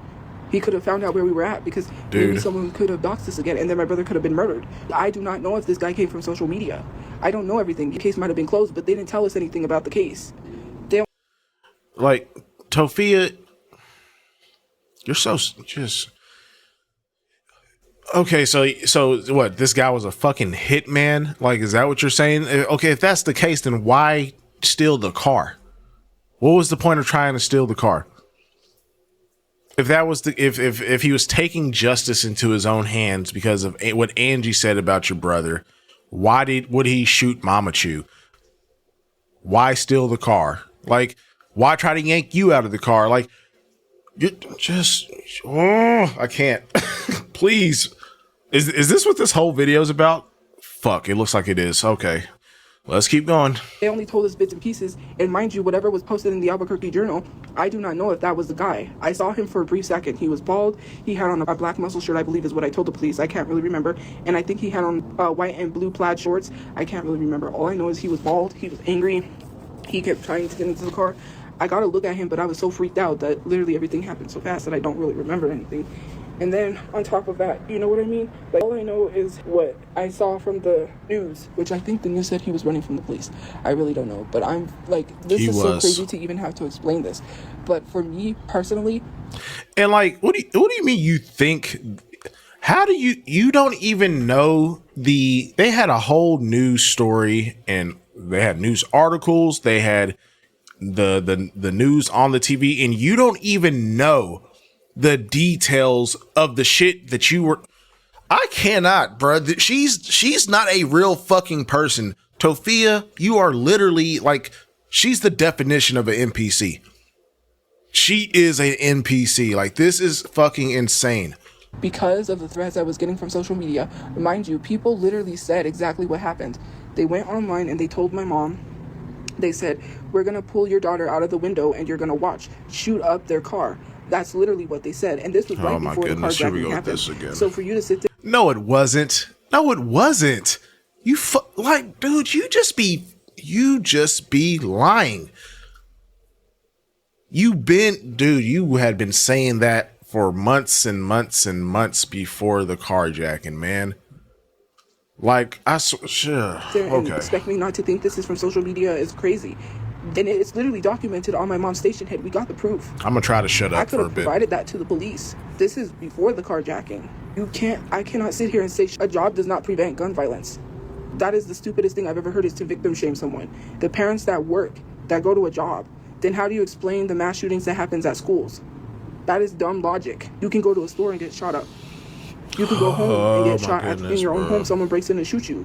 He could have found out where we were at because maybe someone could have doxed us again and then my brother could have been murdered. I do not know if this guy came from social media. I don't know everything. The case might have been closed, but they didn't tell us anything about the case. Like, Tophia, you're so just... Okay, so what? This guy was a fucking hitman? Like, is that what you're saying? Okay, if that's the case, then why steal the car? What was the point of trying to steal the car? If that was the if he was taking justice into his own hands because of what Angie said about your brother, would he shoot Tophiachu? Why steal the car? Like, why try to yank you out of the car? Like, you just I can't. Please. Is this what this whole video is about? Fuck, it looks like it is. Okay. Let's keep going. They only told us bits and pieces, and mind you, whatever was posted in the Albuquerque Journal, I do not know if that was the guy. I saw him for a brief second. He was bald. He had on a black muscle shirt, I believe is what I told the police. I can't really remember. And I think he had on white and blue plaid shorts. I can't really remember. All I know is he was bald. He was angry. He kept trying to get into the car. I got to look at him, but I was so freaked out that literally everything happened so fast that I don't really remember anything. And then on top of that, you know what I mean? Like, all I know is what I saw from the news, which I think the news said he was running from the police. I really don't know. But I'm like, this is so crazy to even have to explain this. But for me personally. And like, what do you mean you think? How do you don't even know they had a whole news story and They had news articles. They had the news on the TV, and you don't even know the details of the shit that you were. I cannot, bro. She's not a real fucking person. Tophia, you are literally like, she's the definition of an NPC. She is an NPC. Like, this is fucking insane. Because of the threats I was getting from social media, mind you, people literally said exactly what happened. They went online and they told my mom, they said, we're going to pull your daughter out of the window and you're going to watch, shoot up their car. That's literally what they said. And this was right before the carjacking happened. So for you to sit there. No, it wasn't. No, it wasn't. Like, dude, you just be lying. You had been saying that for months and months and months before the carjacking, man. Like, sure. Okay. Expect me not to think this is from social media is crazy. And it's literally documented on my mom's station head. We got the proof. I'm gonna try to shut up for a bit. I could have provided that to the police. This is before the carjacking. I cannot sit here and say a job does not prevent gun violence. That is the stupidest thing I've ever heard, is to victim shame someone. The parents that work, that go to a job, then how do you explain the mass shootings that happens at schools? That is dumb logic. You can go to a store and get shot up. You can go home and get shot in your own home. Someone breaks in and shoots you.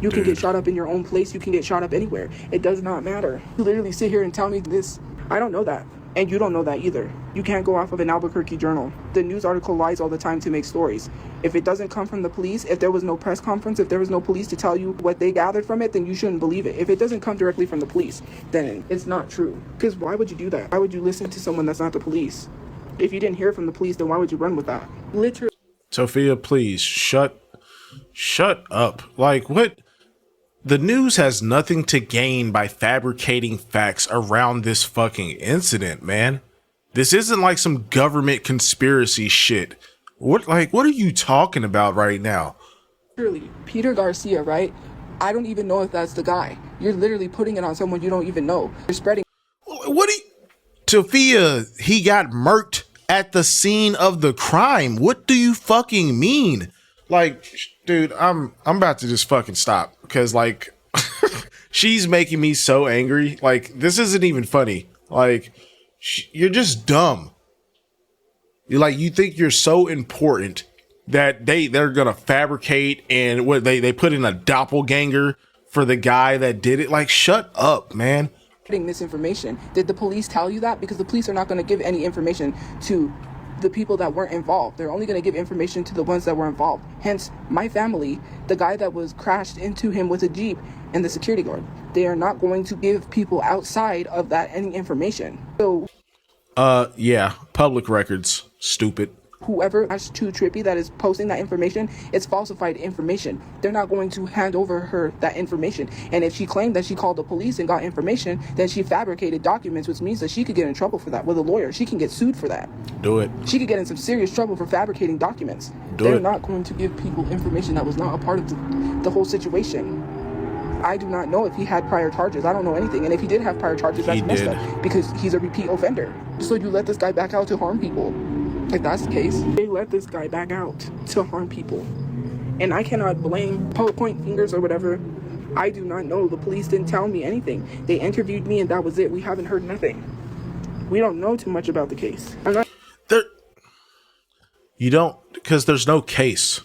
You can get shot up in your own place. You can get shot up anywhere. It does not matter. You literally sit here and tell me this. I don't know that. And you don't know that either. You can't go off of an Albuquerque journal. The news article lies all the time to make stories. If it doesn't come from the police, if there was no press conference, if there was no police to tell you what they gathered from it, then you shouldn't believe it. If it doesn't come directly from the police, then it's not true. Because why would you do that? Why would you listen to someone that's not the police? If you didn't hear from the police, then why would you run with that? Literally. Tophia, please shut up. Like, what? The news has nothing to gain by fabricating facts around this fucking incident, man. This isn't like some government conspiracy shit. What are you talking about right now? Literally, Peter Garcia, right? I don't even know if that's the guy. You're literally putting it on someone you don't even know. You're spreading. Tophia, he got murked at the scene of the crime. What do you fucking mean? Like, dude, I'm about to just fucking stop, because like she's making me so angry. Like, this isn't even funny. Like, you're just dumb. You think you're so important that they're gonna fabricate and what they put in a doppelganger for the guy that did it. Like, shut up, man. Misinformation. Did the police tell you that? Because the police are not going to give any information to the people that weren't involved. They're only going to give information to the ones that were involved. Hence, my family, the guy that was crashed into him with a Jeep, and the security guard. They are not going to give people outside of that any information. So, yeah, public records, stupid. Whoever is too trippy that is posting that information, it's falsified information. They're not going to hand over her that information. And if she claimed that she called the police and got information, then she fabricated documents, which means that she could get in trouble for that with a lawyer. She can get sued for that. Do it. She could get in some serious trouble for fabricating documents. They're not going to give people information that was not a part of the whole situation. I do not know if he had prior charges. I don't know anything. And if he did have prior charges, that's messed up, because he's a repeat offender. So you let this guy back out to harm people. If that's the case, they let this guy back out to harm people. And I cannot point fingers or whatever. I do not know. The police didn't tell me anything. They interviewed me and that was it. We haven't heard nothing. We don't know too much about the case. You don't, because there's no case.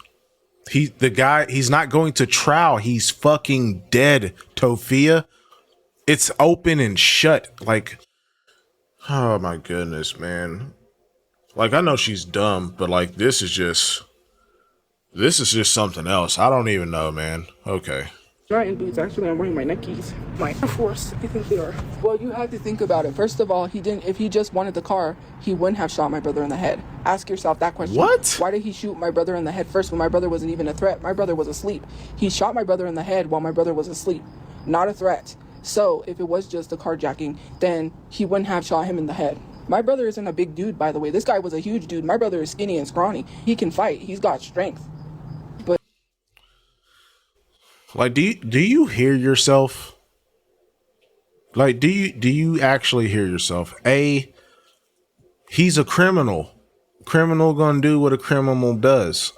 He's not going to trial. He's fucking dead, Tophia. It's open and shut. Like, oh my goodness, man. Like, I know she's dumb, but like, this is just something else. I don't even know, man. Okay. Not in boots, actually. I'm wearing my Nikes. My Air Force, I think they are. Well, you have to think about it. First of all, if he just wanted the car, he wouldn't have shot my brother in the head. Ask yourself that question. What? Why did he shoot my brother in the head first when my brother wasn't even a threat? My brother was asleep. He shot my brother in the head while my brother was asleep. Not a threat. So, if it was just a carjacking, then he wouldn't have shot him in the head. My brother isn't a big dude, by the way. This guy was a huge dude. My brother is skinny and scrawny. He can fight. He's got strength. But like, do you hear yourself? Like, do you actually hear yourself? He's a criminal. Criminal gonna do what a criminal does.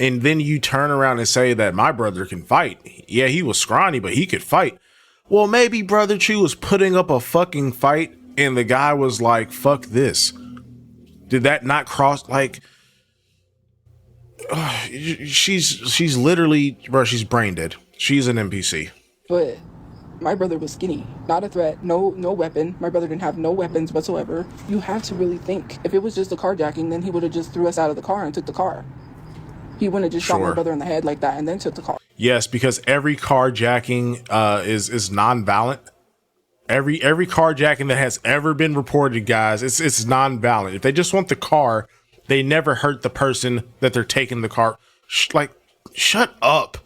And then you turn around and say that my brother can fight. Yeah, he was scrawny, but he could fight. Well, maybe Brother Chu was putting up a fucking fight and the guy was like, fuck this. Did that not cross? Like, she's literally, bro, she's brain dead. She's an NPC. But my brother was skinny, not a threat, no weapon. My brother didn't have no weapons whatsoever. You have to really think. If it was just a carjacking, then he would have just threw us out of the car and took the car. He wouldn't have just shot my brother in the head like that and then took the car. Yes, because every carjacking is non-violent. Every carjacking that has ever been reported, guys, it's non-violent. If they just want the car, they never hurt the person that they're taking the car. Shut up.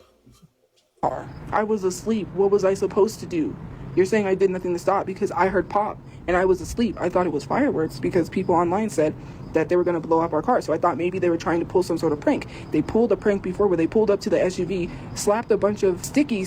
I was asleep. What was I supposed to do? You're saying I did nothing to stop because I heard pop and I was asleep. I thought it was fireworks because people online said that they were going to blow up our car. So I thought maybe they were trying to pull some sort of prank. They pulled a prank before where they pulled up to the SUV, slapped a bunch of sticky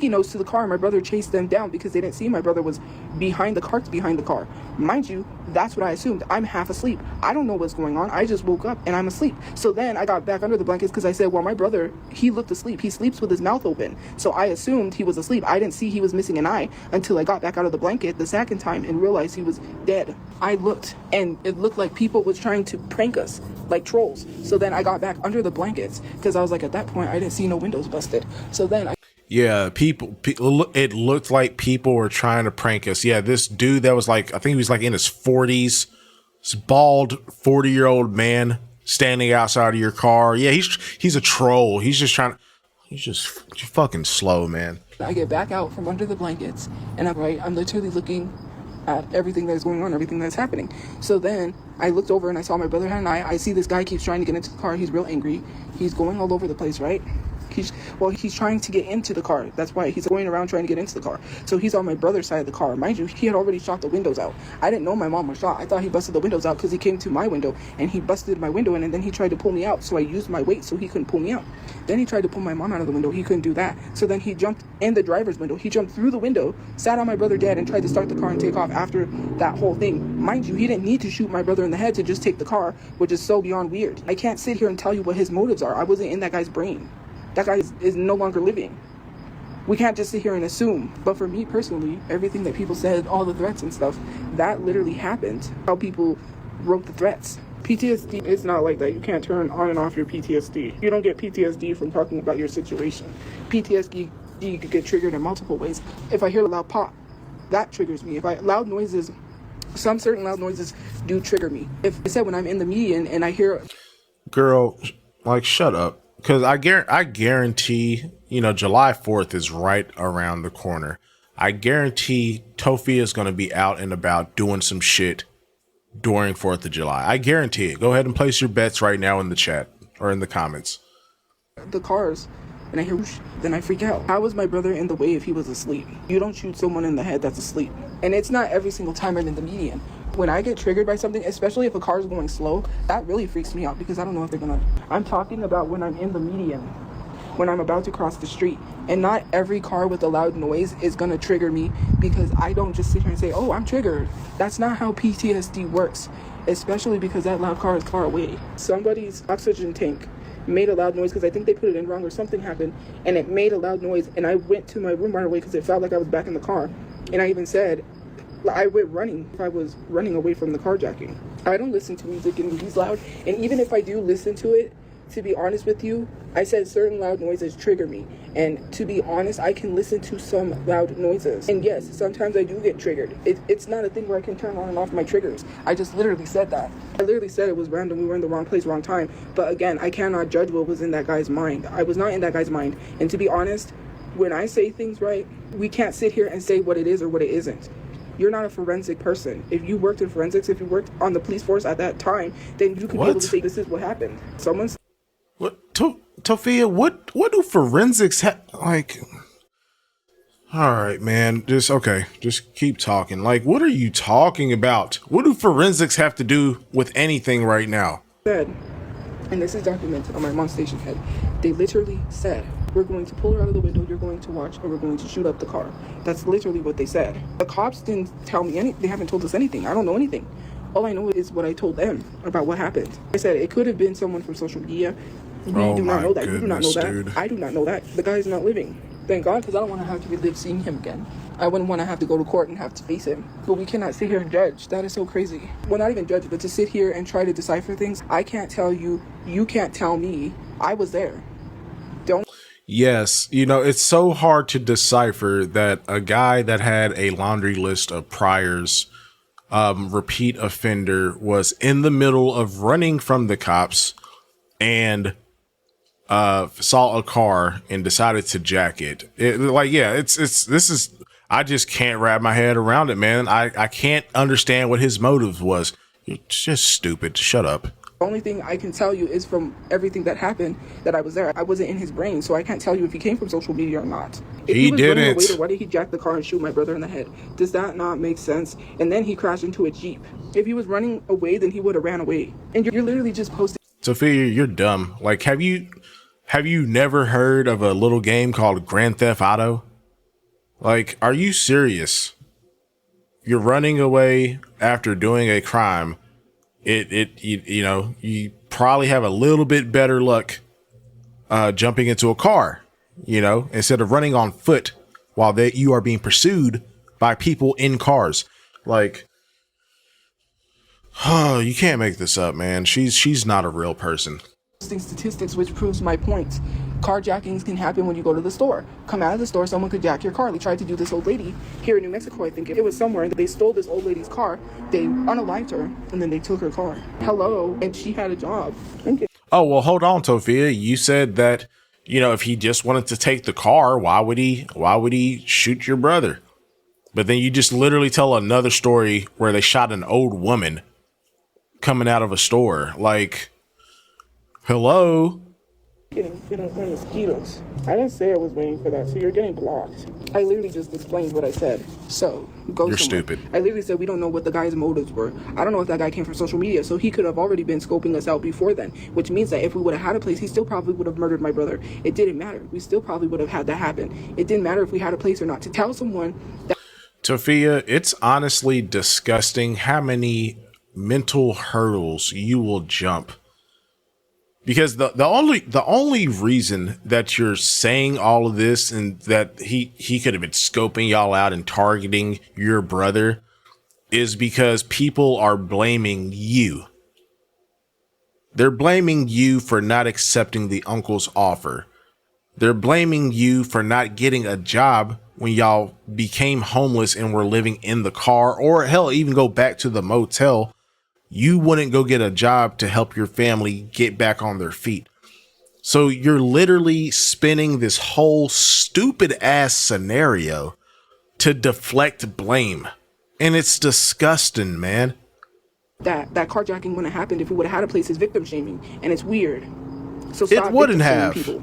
notes to the car. My brother chased them down because they didn't see my brother was behind the car. Mind you, that's what I assumed. I'm half asleep. I don't know what's going on. I just woke up and I'm asleep. So then I got back under the blankets because I said, well, my brother, he looked asleep. He sleeps with his mouth open. So I assumed he was asleep. I didn't see he was missing an eye until I got back out of the blanket the second time and realized he was dead. I looked and it looked like people was trying to prank us like trolls. So then I got back under the blankets because I was like, at that point, I didn't see no windows busted. So then yeah, people, it looked like people were trying to prank us. Yeah, this dude that was like, I think he was like in his 40s, this bald 40-year-old man standing outside of your car. Yeah, he's a troll. He's just fucking slow, man. I get back out from under the blankets and I'm literally looking at everything that's going on, everything that's happening. So then I looked over and I saw my brother had an eye. I see this guy keeps trying to get into the car. He's real angry. He's going all over the place, right? He's trying to get into the car. That's why he's going around trying to get into the car. So he's on my brother's side of the car. Mind you, he had already shot the windows out. I didn't know my mom was shot. I thought he busted the windows out because he came to my window and he busted my window in and then he tried to pull me out. So I used my weight so he couldn't pull me out. Then he tried to pull my mom out of the window. He couldn't do that. So then he jumped in the driver's window. He jumped through the window, sat on my brother dead, and tried to start the car and take off after that whole thing. Mind you, he didn't need to shoot my brother in the head to just take the car, which is so beyond weird. I can't sit here and tell you what his motives are. I wasn't in that guy's brain. That guy is no longer living. We can't just sit here and assume. But for me personally, everything that people said, all the threats and stuff, that literally happened. How people wrote the threats. PTSD is not like that. You can't turn on and off your PTSD. You don't get PTSD from talking about your situation. PTSD could get triggered in multiple ways. If I hear a loud pop, that triggers me. Some certain loud noises do trigger me. If I said when I'm in the median and I hear... Girl, like, shut up. Because I guarantee, July 4th is right around the corner. I guarantee Tophia is going to be out and about doing some shit during 4th of July. I guarantee it. Go ahead and place your bets right now in the chat or in the comments. The cars, and I hear whoosh, then I freak out. How was my brother in the way if he was asleep? You don't shoot someone in the head that's asleep. And it's not every single time I'm in the median. When I get triggered by something, especially if a car is going slow, that really freaks me out because I don't know if they're gonna... I'm talking about when I'm in the median, when I'm about to cross the street. And not every car with a loud noise is gonna trigger me because I don't just sit here and say, oh, I'm triggered. That's not how PTSD works, especially because that loud car is far away. Somebody's oxygen tank made a loud noise because I think they put it in wrong or something happened, and it made a loud noise, and I went to my room right away because it felt like I was back in the car. And I even said, I went running if I was running away from the carjacking. I don't listen to music and movies loud, and even if I do listen to it, to be honest with you, I said certain loud noises trigger me, and to be honest, I can listen to some loud noises. And yes, sometimes I do get triggered. It's not a thing where I can turn on and off my triggers. I just literally said that. I literally said it was random, we were in the wrong place, wrong time, but again, I cannot judge what was in that guy's mind. I was not in that guy's mind, and to be honest, when I say things right, we can't sit here and say what it is or what it isn't. You're not a forensic person. If you worked in forensics, if you worked on the police force at that time, then you could be able to say this is what happened. What? Tophia, what do forensics like? All right, man. Just keep talking. Like, what are you talking about? What do forensics have to do with anything right now? Said, and this is documented on my mom's station head, they literally said, we're going to pull her out of the window, you're going to watch, and we're going to shoot up the car. That's literally what they said. The cops didn't tell me anything. They haven't told us anything. I don't know anything. All I know is what I told them about what happened. I said it could have been someone from social media. We do not know that. You do not know that. Dude. I do not know that. The guy's not living. Thank God, because I don't want to have to relive seeing him again. I wouldn't want to have to go to court and have to face him. But we cannot sit here and judge. That is so crazy. Well, not even judge, but to sit here and try to decipher things. I can't tell you. You can't tell me. I was there. Don't. Yes, you know, it's so hard to decipher that a guy that had a laundry list of priors, repeat offender, was in the middle of running from the cops and saw a car and decided to jack it. I just can't wrap my head around it, man. I can't understand what his motive was. You're just stupid. Shut up. The only thing I can tell you is from everything that happened that I was there. I wasn't in his brain, so I can't tell you if he came from social media or not. If He was running didn't. away, then why did he jack the car and shoot my brother in the head? Does that not make sense? And then he crashed into a Jeep. If he was running away, then he would have ran away. And you're literally just posting. Tophia, you're dumb. Like, have you never heard of a little game called Grand Theft Auto? Like, are you serious? You're running away after doing a crime. You probably have a little bit better luck jumping into a car, instead of running on foot while you are being pursued by people in cars. Like, you can't make this up, man. She's not a real person. Statistics, which proves my point. Carjackings can happen when you go to the store. Come out of the store, someone could jack your car. They tried to do this old lady here in New Mexico, I think it was somewhere. They stole this old lady's car. They unalived her, and then they took her car. Hello, and she had a job. Oh, well, hold on, Tophia. You said that, if he just wanted to take the car, why would he shoot your brother? But then you just literally tell another story where they shot an old woman coming out of a store. Like, hello? Getting mosquitoes. I didn't say I was waiting for that, so you're getting blocked. I literally just explained what I said. So, go You're somewhere. stupid. I literally said we don't know what the guy's motives were. I don't know if that guy came from social media, so he could have already been scoping us out before then, which means that if we would have had a place, he still probably would have murdered my brother. It didn't matter. We still probably would have had that happen. It didn't matter if we had a place or not. To tell someone that... Tophia, it's honestly disgusting how many mental hurdles you will jump. Because the only reason that you're saying all of this and that he could have been scoping y'all out and targeting your brother is because people are blaming you. They're blaming you for not accepting the uncle's offer. They're blaming you for not getting a job when y'all became homeless and were living in the car, or hell, even go back to the motel. You wouldn't go get a job to help your family get back on their feet. So you're literally spinning this whole stupid ass scenario to deflect blame. And it's disgusting, man. That carjacking wouldn't have happened if we would have had a place. Is victim shaming, and it's weird. So It wouldn't victim have. shaming people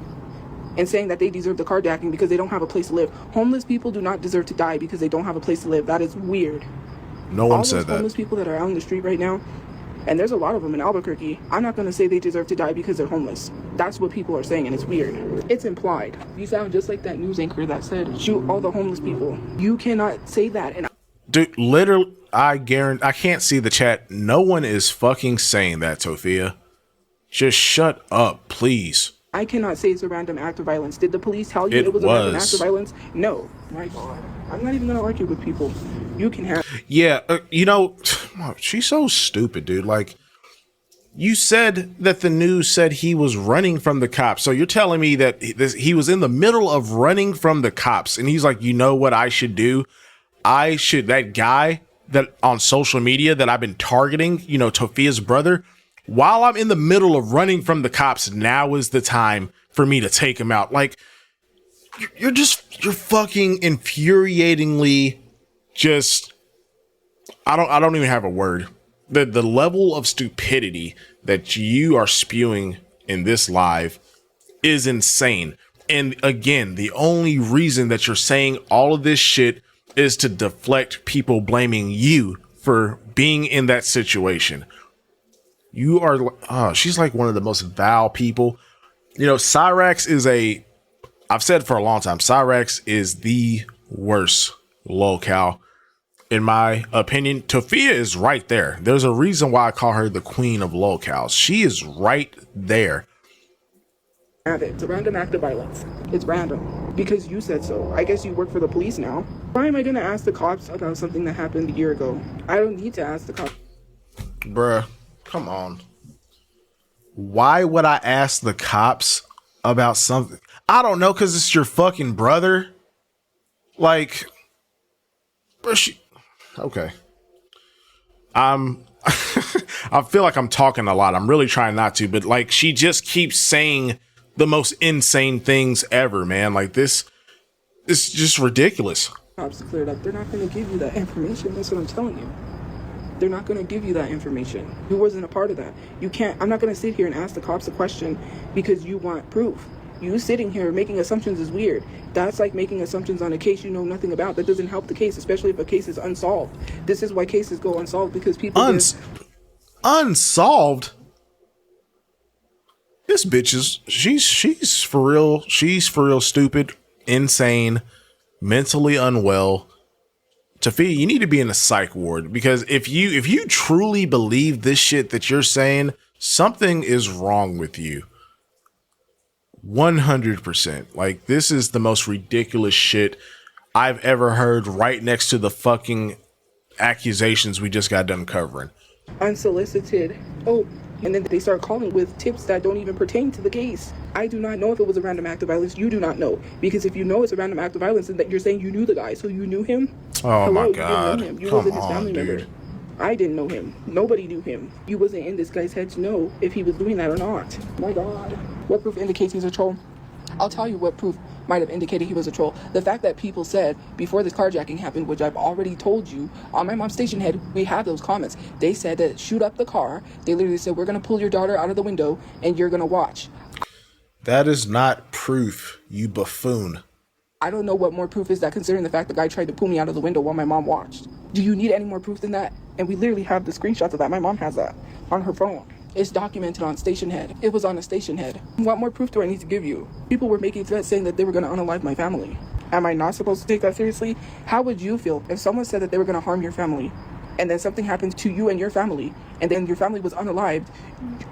and saying that they deserve the carjacking because they don't have a place to live. Homeless people do not deserve to die because they don't have a place to live. That is weird. No one All said those that. homeless people that are out on the street right now, and there's a lot of them in Albuquerque, I'm not going to say they deserve to die because they're homeless. That's what people are saying, and it's weird. It's implied. You sound just like that news anchor that said, shoot all the homeless people. You cannot say that. And Dude, literally, I guarantee, I can't see the chat. No one is fucking saying that, Tophia. Just shut up, please. I cannot say it's a random act of violence. Did the police tell you it was a random act of violence? No. My God. I'm not even going to argue with people. You can have... Yeah, she's so stupid, dude. Like, you said that the news said he was running from the cops. So you're telling me that he was in the middle of running from the cops. And he's like, you know what I should do? That guy that on social media that I've been targeting, Tophia's brother, while I'm in the middle of running from the cops, now is the time for me to take him out. Like, you're fucking infuriatingly just, I don't even have a word. The level of stupidity that you are spewing in this live is insane. And again, the only reason that you're saying all of this shit is to deflect people blaming you for being in that situation. You are, she's like one of the most vile people. Cyrax is I've said for a long time, Cyrax is the worst lolcow. In my opinion, Tophia is right there. There's a reason why I call her the queen of lolcows. She is right there. It's a random act of violence. It's random. Because you said so. I guess you work for the police now. Why am I gonna ask the cops about something that happened a year ago? I don't need to ask the cops. Bruh, come on. Why would I ask the cops about something? I don't know, because it's your fucking brother. Like, bruh, okay. I feel like I'm talking a lot. I'm really trying not to, but like, she just keeps saying the most insane things ever, man. Like, this is just ridiculous. Cops cleared up. They're not gonna give you that information. That's what I'm telling you. They're not going to give you that information. You wasn't a part of that. You can't. I'm not going to sit here and ask the cops a question because you want proof. You sitting here making assumptions is weird. That's like making assumptions on a case you know nothing about. That doesn't help the case, especially if a case is unsolved. This is why cases go unsolved, because people unsolved. This bitch is she's for real. She's for real stupid, insane, mentally unwell. Tophia, you need to be in a psych ward, because if you truly believe this shit that you're saying, something is wrong with you. 100%. Like, this is the most ridiculous shit I've ever heard, right next to the fucking accusations we just got done covering. Unsolicited. Oh, and then they start calling with tips that don't even pertain to the case. I do not know if it was a random act of violence. You do not know. Because if you know it's a random act of violence, then that you're saying you knew the guy, so you knew him? Oh, hello, my God. You didn't know him. You Come wasn't his on, family member. dude. I didn't know him. Nobody knew him. You wasn't in this guy's head to know if he was doing that or not. My God. What proof indicates he's a troll? I'll tell you what proof might have indicated he was a troll. The fact that people said before this carjacking happened, which I've already told you on my mom's station head, we have those comments. They said to shoot up the car. They literally said, we're going to pull your daughter out of the window and you're going to watch. That is not proof, you buffoon. I don't know what more proof is that, considering the fact the guy tried to pull me out of the window while my mom watched. Do you need any more proof than that? And we literally have the screenshots of that. My mom has that on her phone. It's documented on station head. It was on a station head. What more proof do I need to give you? People were making threats saying that they were going to unalive my family. Am I not supposed to take that seriously? How would you feel if someone said that they were going to harm your family, and then something happened to you and your family, and then your family was unalived?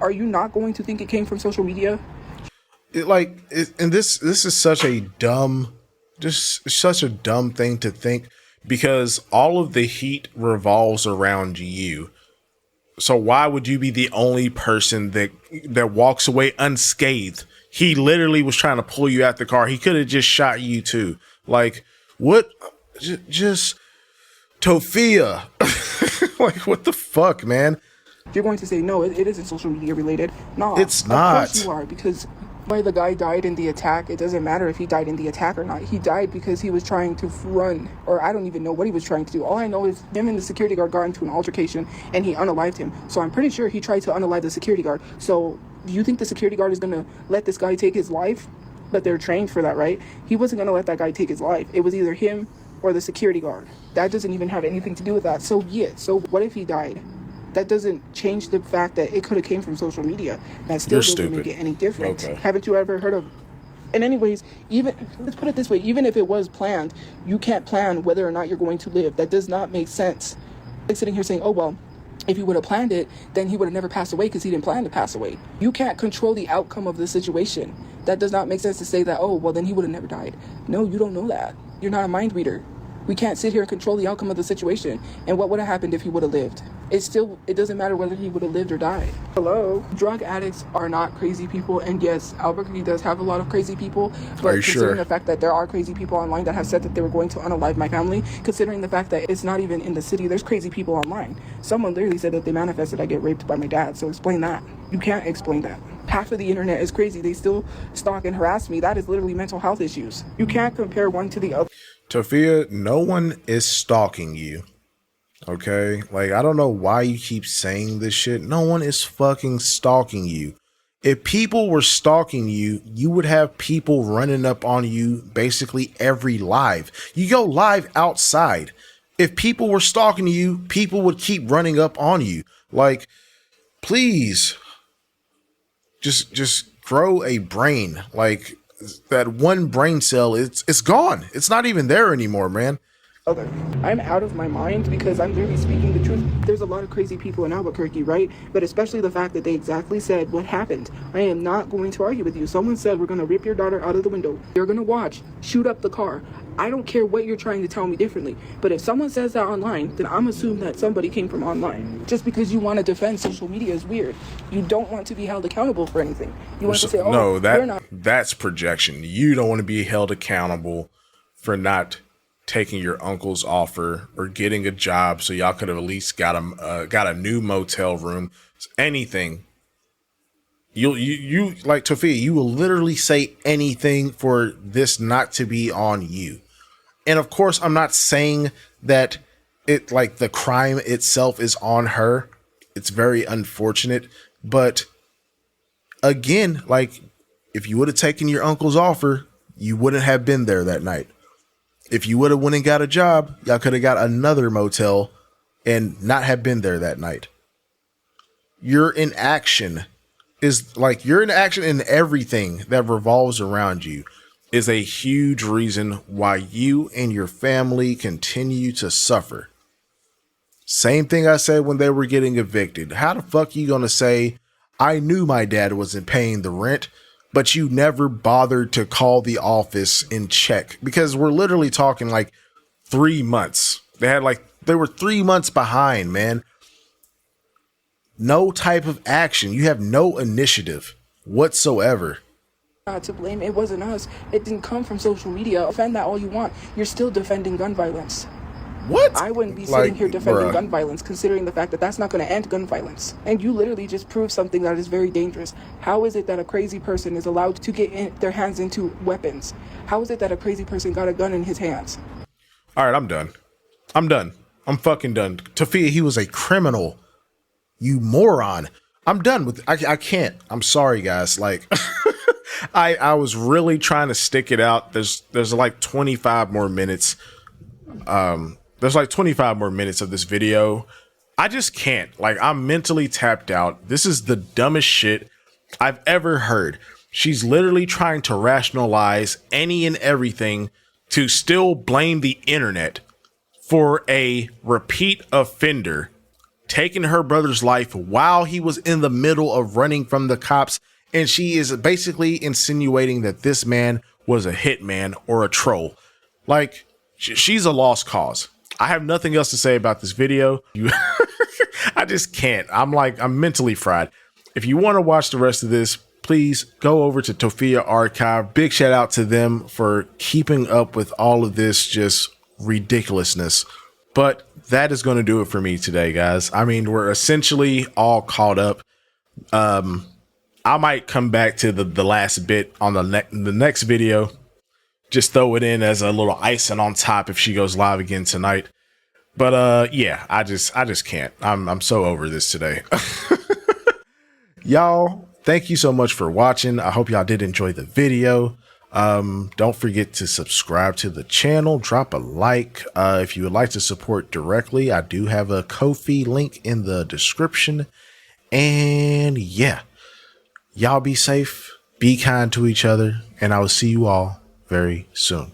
Are you not going to think it came from social media? And this is such a dumb, just such a dumb thing to think, because all of the heat revolves around you. So why would you be the only person that walks away unscathed? He literally was trying to pull you out the car. He could have just shot you too. Like, what? Just Tophia. Like, what the fuck, man? You're going to say, no, it isn't social media related. No, it's not. Of course you are, because why the guy died in the attack, it doesn't matter if he died in the attack or not. He died because he was trying to run, or I don't even know what he was trying to do. All I know is him and the security guard got into an altercation and he unalived him. So I'm pretty sure he tried to unalive the security guard. So do you think the security guard is going to let this guy take his life? But they're trained for that, right? He wasn't going to let that guy take his life. It was either him or the security guard. That doesn't even have anything to do with that. So yeah, so what if he died? That doesn't change the fact that it could have came from social media. That still doesn't make it any different. Okay. Haven't you ever heard of... And anyways, even, let's put it this way, even if it was planned, you can't plan whether or not you're going to live. That does not make sense. Like sitting here saying, oh, well, if he would have planned it, then he would have never passed away because he didn't plan to pass away. You can't control the outcome of the situation. That does not make sense to say that, oh, well, then he would have never died. No, you don't know that. You're not a mind reader. We can't sit here and control the outcome of the situation. And what would have happened if he would have lived? It doesn't matter whether he would have lived or died. Hello? Drug addicts are not crazy people. And yes, Albuquerque does have a lot of crazy people. But considering the fact that there are crazy people online that have said that they were going to unalive my family, considering the fact that it's not even in the city, there's crazy people online. Someone literally said that they manifested I get raped by my dad. So explain that. You can't explain that. Half of the internet is crazy. They still stalk and harass me. That is literally mental health issues. You can't compare one to the other. Tophia, no one is stalking you. Okay? Like, I don't know why you keep saying this shit. No one is fucking stalking you. If people were stalking you, you would have people running up on you basically every live. You go live outside. If people were stalking you, people would keep running up on you. Like, please, just grow a brain. Like, that one brain cell, it's gone. It's not even there anymore, man. other. I'm out of my mind because I'm literally speaking the truth. There's a lot of crazy people in Albuquerque, right? But especially the fact that they exactly said what happened. I am not going to argue with you. Someone said we're going to rip your daughter out of the window. You're going to watch, shoot up the car. I don't care what you're trying to tell me differently. But if someone says that online, then I'm assuming that somebody came from online. Just because you want to defend social media is weird. You don't want to be held accountable for anything. You want to say, oh, no, they're not. that's projection. You don't want to be held accountable for not taking your uncle's offer or getting a job so y'all could have at least got a new motel room, anything. You like Tophia, you will literally say anything for this not to be on you. And of course, I'm not saying that it like the crime itself is on her. It's very unfortunate, but again, like if you would have taken your uncle's offer, you wouldn't have been there that night. If you would have went and got a job, y'all could have got another motel and not have been there that night. Your inaction in everything that revolves around you is a huge reason why you and your family continue to suffer. Same thing I said when they were getting evicted. How the fuck you gonna say, I knew my dad wasn't paying the rent, but you never bothered to call the office and check? Because we're literally talking like 3 months. They were 3 months behind, man. No type of action. You have no initiative whatsoever. Not to blame. It wasn't us. It didn't come from social media. Defend that all you want. You're still defending gun violence. What? I wouldn't be sitting here defending gun violence, considering the fact that that's not going to end gun violence. And you literally just proved something that is very dangerous. How is it that a crazy person is allowed to get their hands into weapons? How is it that a crazy person got a gun in his hands? All right, I'm done. I'm fucking done. Tophia, he was a criminal. You moron. I'm done with I can't. I'm sorry, guys. Like I was really trying to stick it out. There's like 25 more minutes. There's like 25 more minutes of this video. I just can't. Like, I'm mentally tapped out. This is the dumbest shit I've ever heard. She's literally trying to rationalize any and everything to still blame the internet for a repeat offender taking her brother's life while he was in the middle of running from the cops. And she is basically insinuating that this man was a hitman or a troll. Like, she's a lost cause. I have nothing else to say about this video. I just can't. I'm mentally fried. If you want to watch the rest of this, please go over to Tophia Archive. Big shout out to them for keeping up with all of this just ridiculousness. But that is going to do it for me today, guys. I mean, we're essentially all caught up. I might come back to the last bit on the next video. Just throw it in as a little icing on top if she goes live again tonight. But yeah, I just can't. I'm so over this today. Y'all, thank you so much for watching. I hope y'all did enjoy the video. Don't forget to subscribe to the channel, drop a like. If you would like to support directly, I do have a Ko-fi link in the description. And yeah, y'all be safe, be kind to each other, and I will see you all very soon.